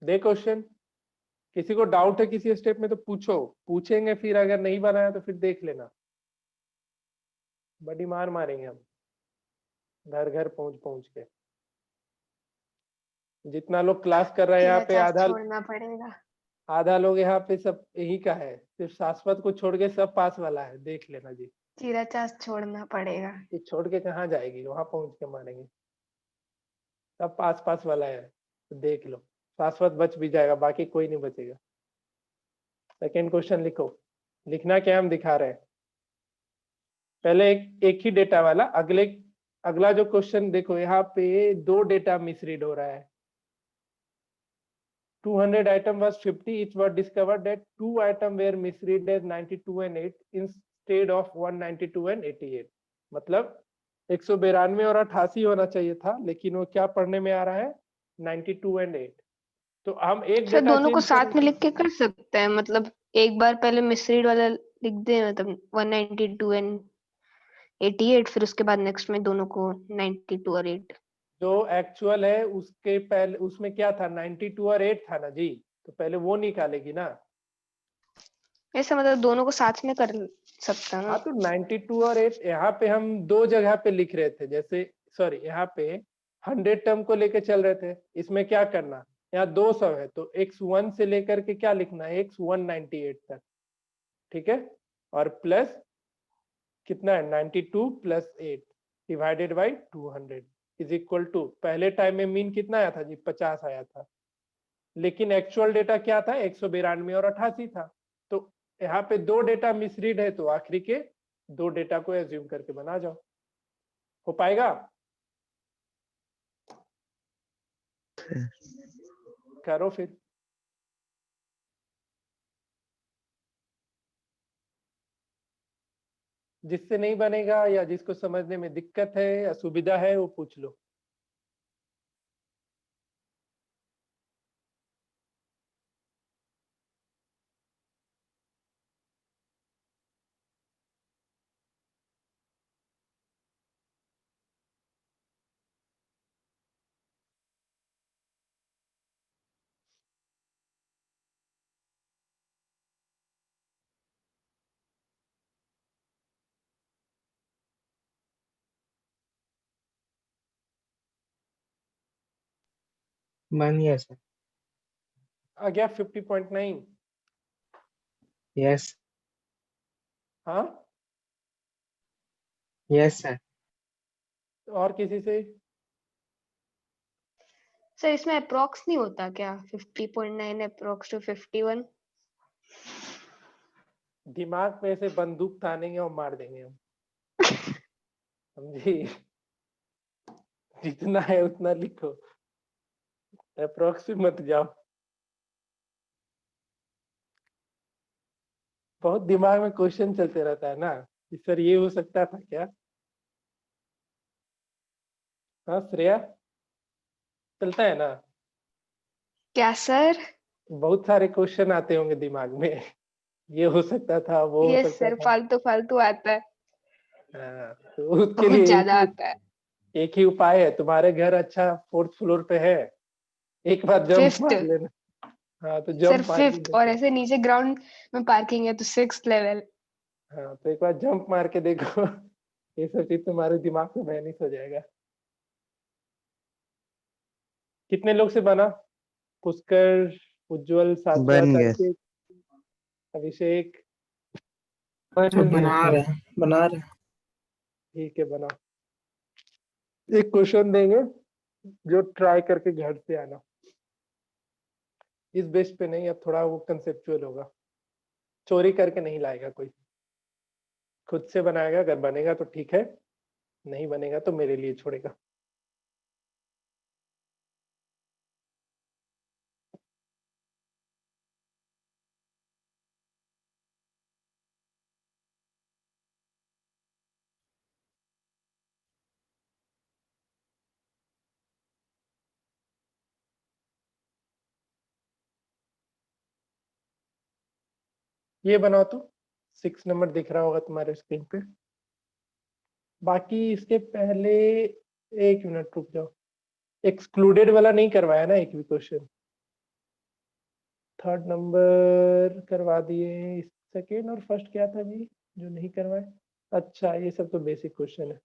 दे क्वेश्चन। किसी को डाउट है किसी स्टेप में तो पूछो, पूछेंगे फिर अगर नहीं बनाया तो फिर देख लेना। बड़ी मार मारेंगे हम घर घर पहुंच पहुंच के। जितना लोग क्लास कर रहे हैं यहाँ तीन पे, चार आधा छोड़ना पड़ेगा। आधा लोग यहाँ पे सब यही का है, सिर्फ शाश्वत को छोड़ के सब पास वाला है, देख लेना जी। तीरा चार छोड़ना पड़ेगा। ये छोड़ के कहाँ जाएगी? वहां पहुंच के मारेंगे। सब पास पास वाला है, तो देख लो। शाश्वत बच भी जाएगा, बाकी कोई नहीं बचेगा। सेकेंड क्वेश्चन लिखो। लिखना क्या हम दिखा रहे हैं। पहले एक ही डेटा वाला, अगला जो क्वेश्चन देखो, यहाँ पे दो डेटा मिसरीड हो रहा है। 200 item was 50, it was discovered that 2 item were misread as 92 and 8 instead of 192 and 88। मतलब 192 और 88 होना चाहिए था, लेकिन वो क्या पढ़ने में आ रहा है? 92 एंड 8। तो हम एक सर डेटा दोनों को चेंज साथ में करेंगे। लिख के कर सकते हैं, मतलब एक बार पहले मिसरीड वाला लिख दे, मतलब 192 एंड 88, फिर उसके बाद नेक्स्ट में दोनों को 92 और 8। जो एक्चुअल है उसके पहले उसमें क्या था? 92 और 8 था ना जी, तो पहले वो निकालेगी ना। ऐसा मतलब दोनों को साथ में कर सकते हैं ना? हाँ, तो 92 और 8 यहाँ पे हम दो जगह पे लिख रहे थे, जैसे सॉरी यहाँ पे 100 टर्म को लेके चल रहे थे। इसमें क्या करना, यहाँ 200 है तो x1 से लेकर के क्या लिखना है? x198 तक। ठीक है। और प्लस कितना है? 92 plus 8 divided by 200 is equal to, पहले टाइम में मीन कितना आया था जी? 50 आया था, लेकिन एक्चुअल डेटा क्या था? 192 और 88 था। तो यहाँ पे दो डेटा मिसरीड है, तो आखिरी के दो डेटा को एज्यूम करके बना जाओ। हो पाएगा? करो फिर। जिससे नहीं बनेगा या जिसको समझने में दिक्कत है, असुविधा है, वो पूछ लो। बन गया सर। आ गया 50.9। यस हाँ, यस सर। और किसी से? सर इसमें अप्रोक्स नहीं होता क्या? 50.9 अप्रोक्स टू 51। दिमाग में से बंदूक तानेंगे और मार देंगे हम, समझी? जितना है उतना लिखो, अप्रोक्स मत जाओ। बहुत दिमाग में क्वेश्चन चलते रहता है ना कि सर ये हो सकता था क्या। हाँ श्रेया, चलता है ना? क्या सर? बहुत सारे क्वेश्चन आते होंगे दिमाग में, ये हो सकता था, वो हो यस सकता सर, था। फालतू फालतू आता है, हाँ, तो उसके बहुत लिए ज्यादा आता है। एक ही उपाय है। तुम्हारे घर अच्छा 4th फ्लोर पे है, एक बार जंप फिफ्थ। मार लेना। हाँ, तो सर जंप मार के फिफ्थ, और देखो। ऐसे नीचे ग्राउंड में पार्किंग है तो 6th लेवल। हाँ, तो एक बार जंप मार के देखो, ये सब चीज तुम्हारे दिमाग से मैनिस हो जाएगा। कितने लोग से बना? पुष्कर, उज्जवल, शाश्वत, बन गया। अंकित, अभिषेक। सब बना रहे हैं, बना रहे हैं। ठीक है, बना। एक क्वेश्चन देंगे जो ट्राई करके घर से आना, इस बेस पे नहीं, अब थोड़ा वो कंसेप्चुअल होगा। चोरी करके नहीं लाएगा कोई, खुद से बनाएगा। अगर बनेगा तो ठीक है, नहीं बनेगा तो मेरे लिए छोड़ेगा। ये बनाओ तो 6 नंबर दिख रहा होगा तुम्हारे स्क्रीन पे। बाकी इसके पहले 1 मिनट रुक जाओ, एक्सक्लूडेड वाला नहीं करवाया ना एक भी क्वेश्चन। 3rd नंबर करवा दिए, सेकेंड और फर्स्ट क्या था जी जो नहीं करवाए? अच्छा, ये सब तो बेसिक क्वेश्चन है।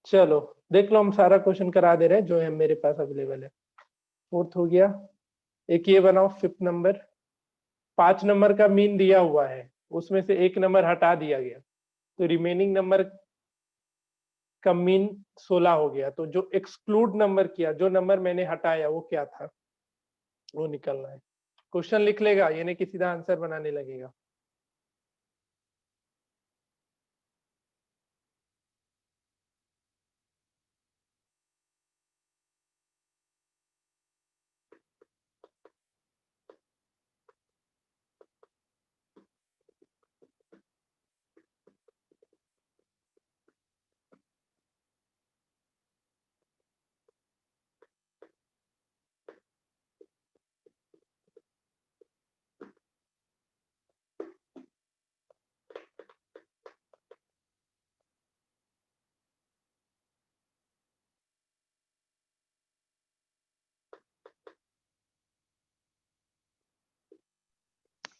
चलो देख लो, हम सारा क्वेश्चन करा दे रहे हैं जो है मेरे पास अवेलेबल है। 4th हो गया। एक ये बनाओ 5th नंबर। 5 नंबर का मीन दिया हुआ है, उसमें से 1 नंबर हटा दिया गया, तो रिमेनिंग नंबर का मीन 16 हो गया। तो जो एक्सक्लूड नंबर किया, जो नंबर मैंने हटाया वो क्या था, वो निकलना है। क्वेश्चन लिख लेगा, ये नहीं कि सीधा आंसर बनाने लगेगा।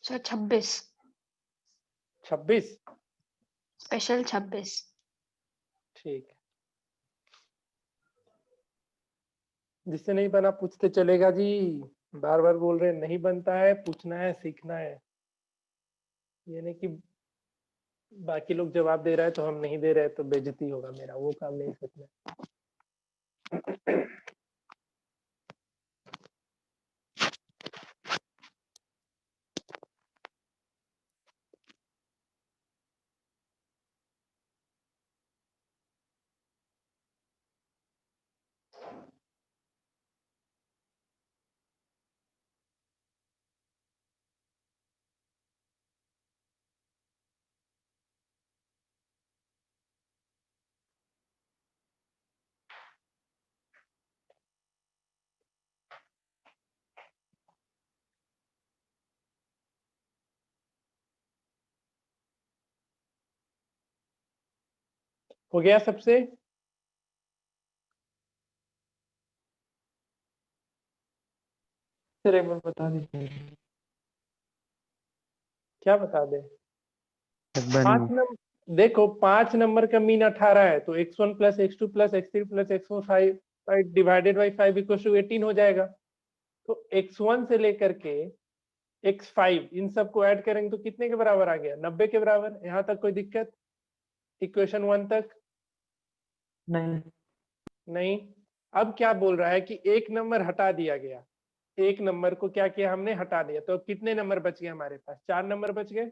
सर 26, 26। स्पेशल 26। ठीक है, जिससे नहीं बना पूछते चलेगा जी। बार बार बोल रहे हैं, नहीं बनता है, पूछना है, सीखना है। ये नहीं कि बाकी लोग जवाब दे रहा है तो हम नहीं दे रहे तो बेइज्जती होगा मेरा, वो काम नहीं सीखना। हो गया सबसे? सर एक बार बता दीजिए। क्या बता दे? बन 5 गया। नंबर देखो, 5 नंबर का मीन 18 है, तो x1 plus x2 plus x3 plus x4 5 8 divided by 5 equal to 18 हो जाएगा। तो x1 से लेकर के x5 इन सबको ऐड करेंगे तो कितने के बराबर आ गया? 90 के बराबर। यहाँ तक कोई दिक्कत? इक्वेशन 1 तक नहीं। नहीं। अब क्या बोल रहा है कि एक नंबर हटा दिया गया, एक नंबर को क्या किया हमने? हटा दिया। तो अब कितने नंबर बच गए हमारे पास? 4 नंबर बच गए।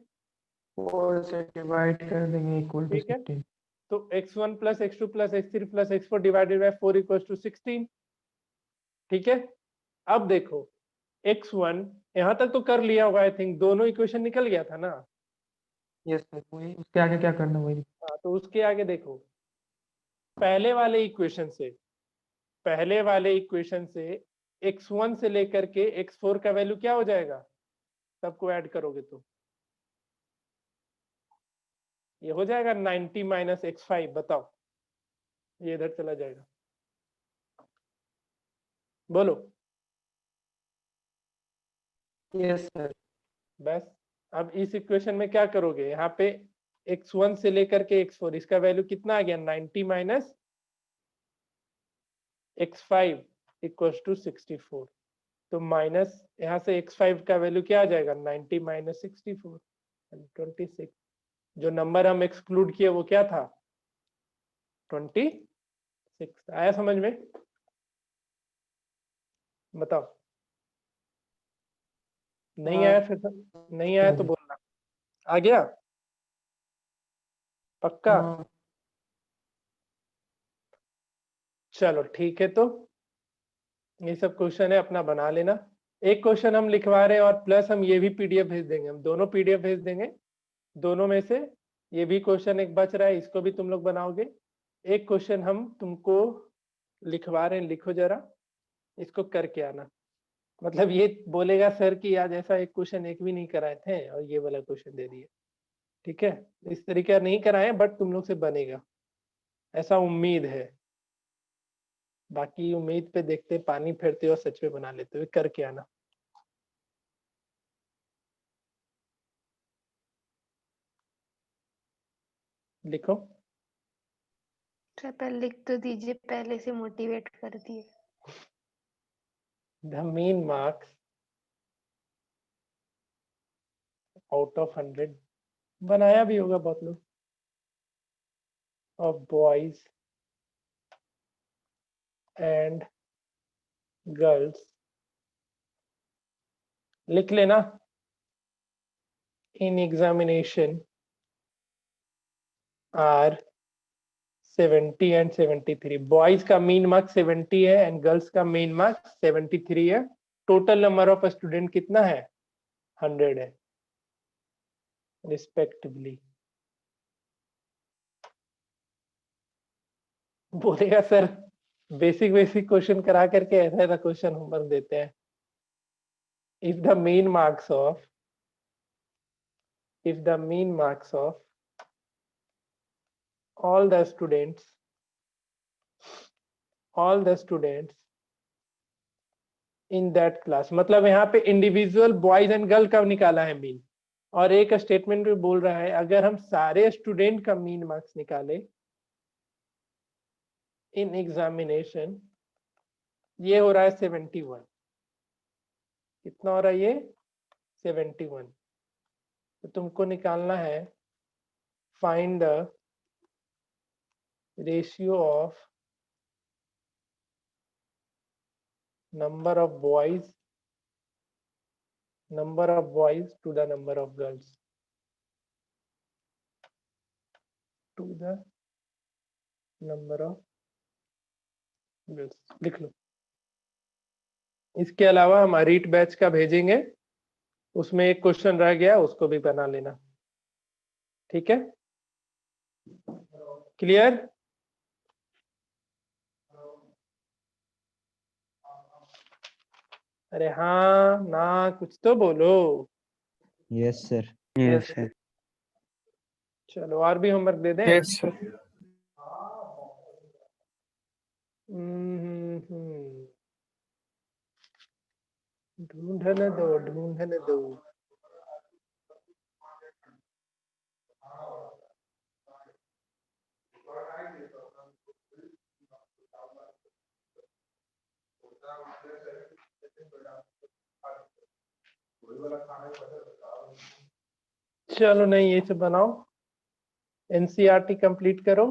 4 से डिवाइड कर देंगे इक्वल टू ठीक है, 16। तो x1 plus x2 plus x3 plus x4 divided by 4 equals to 16। ठीक है, अब देखो x1 यहाँ तक तो कर लिया होगा, आई थिंक दोनों इक्वेशन निकल गया था ना। यस सर, वही उसके आगे क्या करना वही। हाँ, तो उसके आगे देखो, पहले वाले इक्वेशन से, पहले वाले इक्वेशन से x1 से लेकर के x4 का वैल्यू क्या हो जाएगा? सबको ऐड करोगे तो ये हो जाएगा 90 माइनस x5। बताओ, ये इधर चला जाएगा। बोलो। Yes sir. बस अब इस इक्वेशन में क्या करोगे? यहाँ पे x1 से लेकर के x4, इसका वैल्यू कितना आ गया? 90 माइनस x5 इक्वल्स टू 64। तो माइनस यहाँ से x5 का वैल्यू क्या आ जाएगा? 90 माइनस 64 26। जो नंबर हम एक्सक्लूड किए वो क्या था? 26। आया समझ में? बताओ। नहीं आया फिर नहीं आया तो बोलना। आ गया पक्का? हाँ। चलो ठीक है, तो ये सब क्वेश्चन है, अपना बना लेना। एक क्वेश्चन हम लिखवा रहे हैं और प्लस हम ये भी पीडीएफ भेज देंगे, हम दोनों पीडीएफ भेज देंगे। दोनों में से ये भी क्वेश्चन एक बच रहा है, इसको भी तुम लोग बनाओगे। एक क्वेश्चन हम तुमको लिखवा रहे हैं, लिखो जरा, इसको करके आना। मतलब ये बोलेगा सर कि आज ऐसा एक क्वेश्चन एक भी नहीं कराए थे और ये वाला क्वेश्चन दे दिए। ठीक है, इस तरीके का नहीं कराए बट तुम लोग से बनेगा, ऐसा उम्मीद है। बाकी उम्मीद पे देखते, पानी फेरते और सच में बना लेते हुए। करके आना। लिखो। सर पहले लिख तो दीजिए, पहले से मोटिवेट कर दिए। The mean marks out of 100, बनाया भी होगा बहुत लोग, ऑफ बॉयज एंड गर्ल्स। लिख लेना। In examination are 70 and 73। Boys का मीन मार्क्स 70 है एंड गर्ल्स का मीन मार्क्स 73 है। टोटल नंबर ऑफ स्टूडेंट कितना है? 100 है रिस्पेक्टिवली। बोलेगा सर बेसिक बेसिक क्वेश्चन करा करके ऐसा ऐसा क्वेश्चन होमवर्क देते हैं। if the mean marks of all the students in that class, मतलब यहाँ पे इंडिविजुअल बॉयज एंड गर्ल का निकाला है मीन, और एक स्टेटमेंट में बोल रहा है अगर हम सारे स्टूडेंट का मीन मार्क्स निकाले इन एग्जामिनेशन, ये हो रहा है 71। कितना हो रहा है ये? 71। तो तुमको निकालना है find the ratio of number of boys to the number of girls लिख लो। इसके अलावा हम अरीट बैच का भेजेंगे, उसमें एक क्वेश्चन रह गया, उसको भी बना लेना। ठीक है, क्लियर? अरे हाँ ना, कुछ तो बोलो। Yes sir. Yes yes sir. Sir. चलो और भी होमवर्क दे दें। Yes sir. ढूंढने दो। चलो नहीं, ये सब बनाओ, एनसीईआरटी कंप्लीट करो,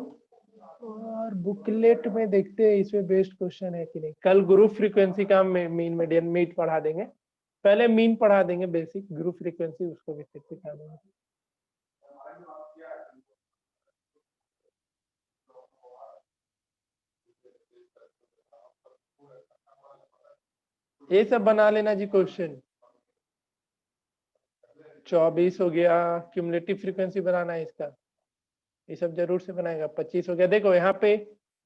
और बुकलेट में देखते हैं इसमें बेस्ट क्वेश्चन है कि नहीं। कल ग्रुप फ्रीक्वेंसी का मीन मीडियन मीट पढ़ा देंगे, पहले मीन पढ़ा देंगे बेसिक, ग्रुप फ्रीक्वेंसी उसको भी सिखा देंगे। ये सब बना लेना जी क्वेश्चन। 24 हो गया, क्यूमुलेटिव फ्रीक्वेंसी बनाना है इसका, ये सब जरूर से बनाएगा। 25 हो गया। देखो यहाँ पे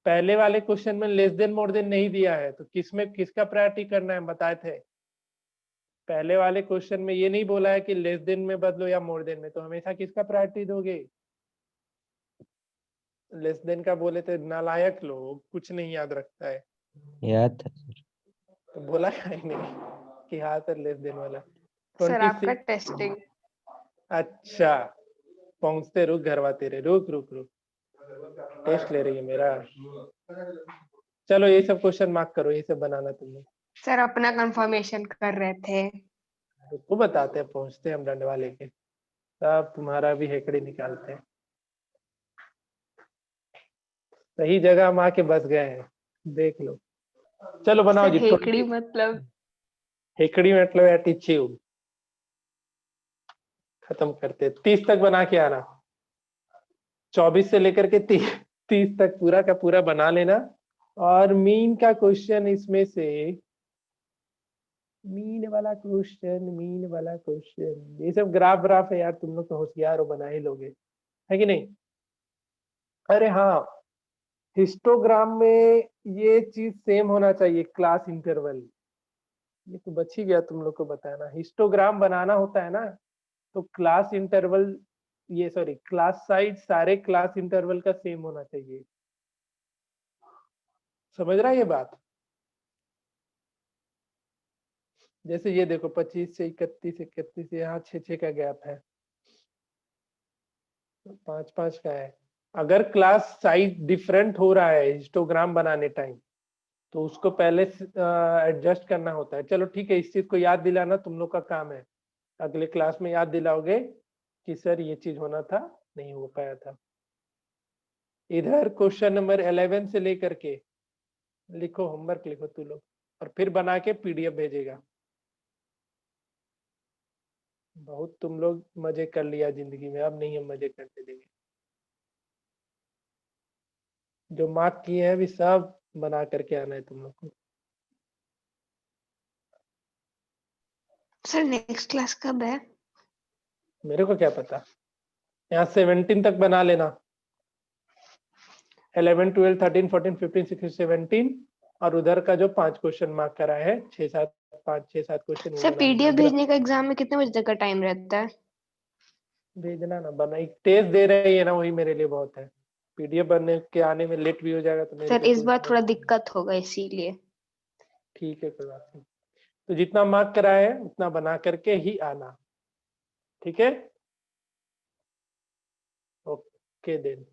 पहले वाले क्वेश्चन में लेस देन मोर देन नहीं दिया है, तो किसमें किसका प्रायोरिटी करना है बताए थे। पहले वाले क्वेश्चन में ये नहीं बोला है कि लेस देन में बदलो या मोर देन में, तो हमेशा किसका प्रायोरिटी दोगे। लेस देन का बोले तो नालायक लोग कुछ नहीं याद रखता है, याद था सर। तो बोला है नहीं कि हाँ सर लेस देन वाला। सर आपका 26 टेस्टिंग। अच्छा, पहुंचते रुक घरवा तेरे, रुक रुक रुक, टेस्ट ले रही है मेरा। चलो ये सब क्वेश्चन मार्क करो, ये सब बनाना तुमने। सर अपना कंफर्मेशन कर रहे थे। उसको बताते हैं, पहुंचते हम डंडवा लेके, तब तुम्हारा भी हेकड़ी निकालते हैं। सही जगह हम आके बस गए हैं, देख लो। चलो बनाओ सर जी। हेकड़ी मतलब हेकड़ी मतलब एटीट्यूड। खत्म करते 30 तक बना के आना, 24 से लेकर के 30 तक पूरा का पूरा बना लेना। और मीन का क्वेश्चन इसमें से, मीन वाला क्वेश्चन, ये सब ग्राफ ग्राफ है यार, तुम लोग तो होशियार हो, बना ही लोगे, है कि नहीं। अरे हाँ, हिस्टोग्राम में ये चीज सेम होना चाहिए, क्लास इंटरवल। ये तो बच ही गया तुम लोग को बताना। हिस्टोग्राम बनाना होता है ना, तो क्लास इंटरवल, ये सॉरी क्लास साइज सारे क्लास इंटरवल का सेम होना चाहिए। समझ रहा है ये बात। जैसे ये देखो 25 से 31, 31 से यहाँ 6 का गैप है, 5 का है। अगर क्लास साइज डिफरेंट हो रहा है हिस्टोग्राम बनाने टाइम, तो उसको पहले एडजस्ट करना होता है। चलो ठीक है, इस चीज को याद दिलाना तुम लोग का काम है, अगले क्लास में याद दिलाओगे कि सर ये चीज होना था, नहीं हो पाया था। इधर क्वेश्चन नंबर 11 से लेकर के लिखो, होमवर्क लिखो तू लोग, और फिर बना के पीडीएफ भेजेगा। बहुत तुम लोग मजे कर लिया जिंदगी में, अब नहीं हम मजे करने देंगे। जो मार्क किए हैं अभी सब बना करके आना है तुम लोग को। सर नेक्स्ट क्लास कब है? मेरे को क्या पता, यहाँ 17 तक बना लेना, 11, 12, 13, 14, 15, 16, 17, और उधर का जो 5 क्वेश्चन मार्क करा है, 6-7 5-6-7 क्वेश्चन वो सर बना पीडीएफ लेना। भेजने का एग्जाम में कितने बजे तक का टाइम रहता है? भेजना ना, बना एक टेस्ट दे रही है ना, वही मेरे लिए बहुत है। पीडीएफ बनने के आने में लेट भी हो जाएगा तो मेरे सर लिए इस बार थोड़ा कोई, दिक्कत होगा इसीलिए। ठीक है कोई बात नहीं। तो जितना मार्क करा है उतना बना करके ही आना, ठीक है। Okay then.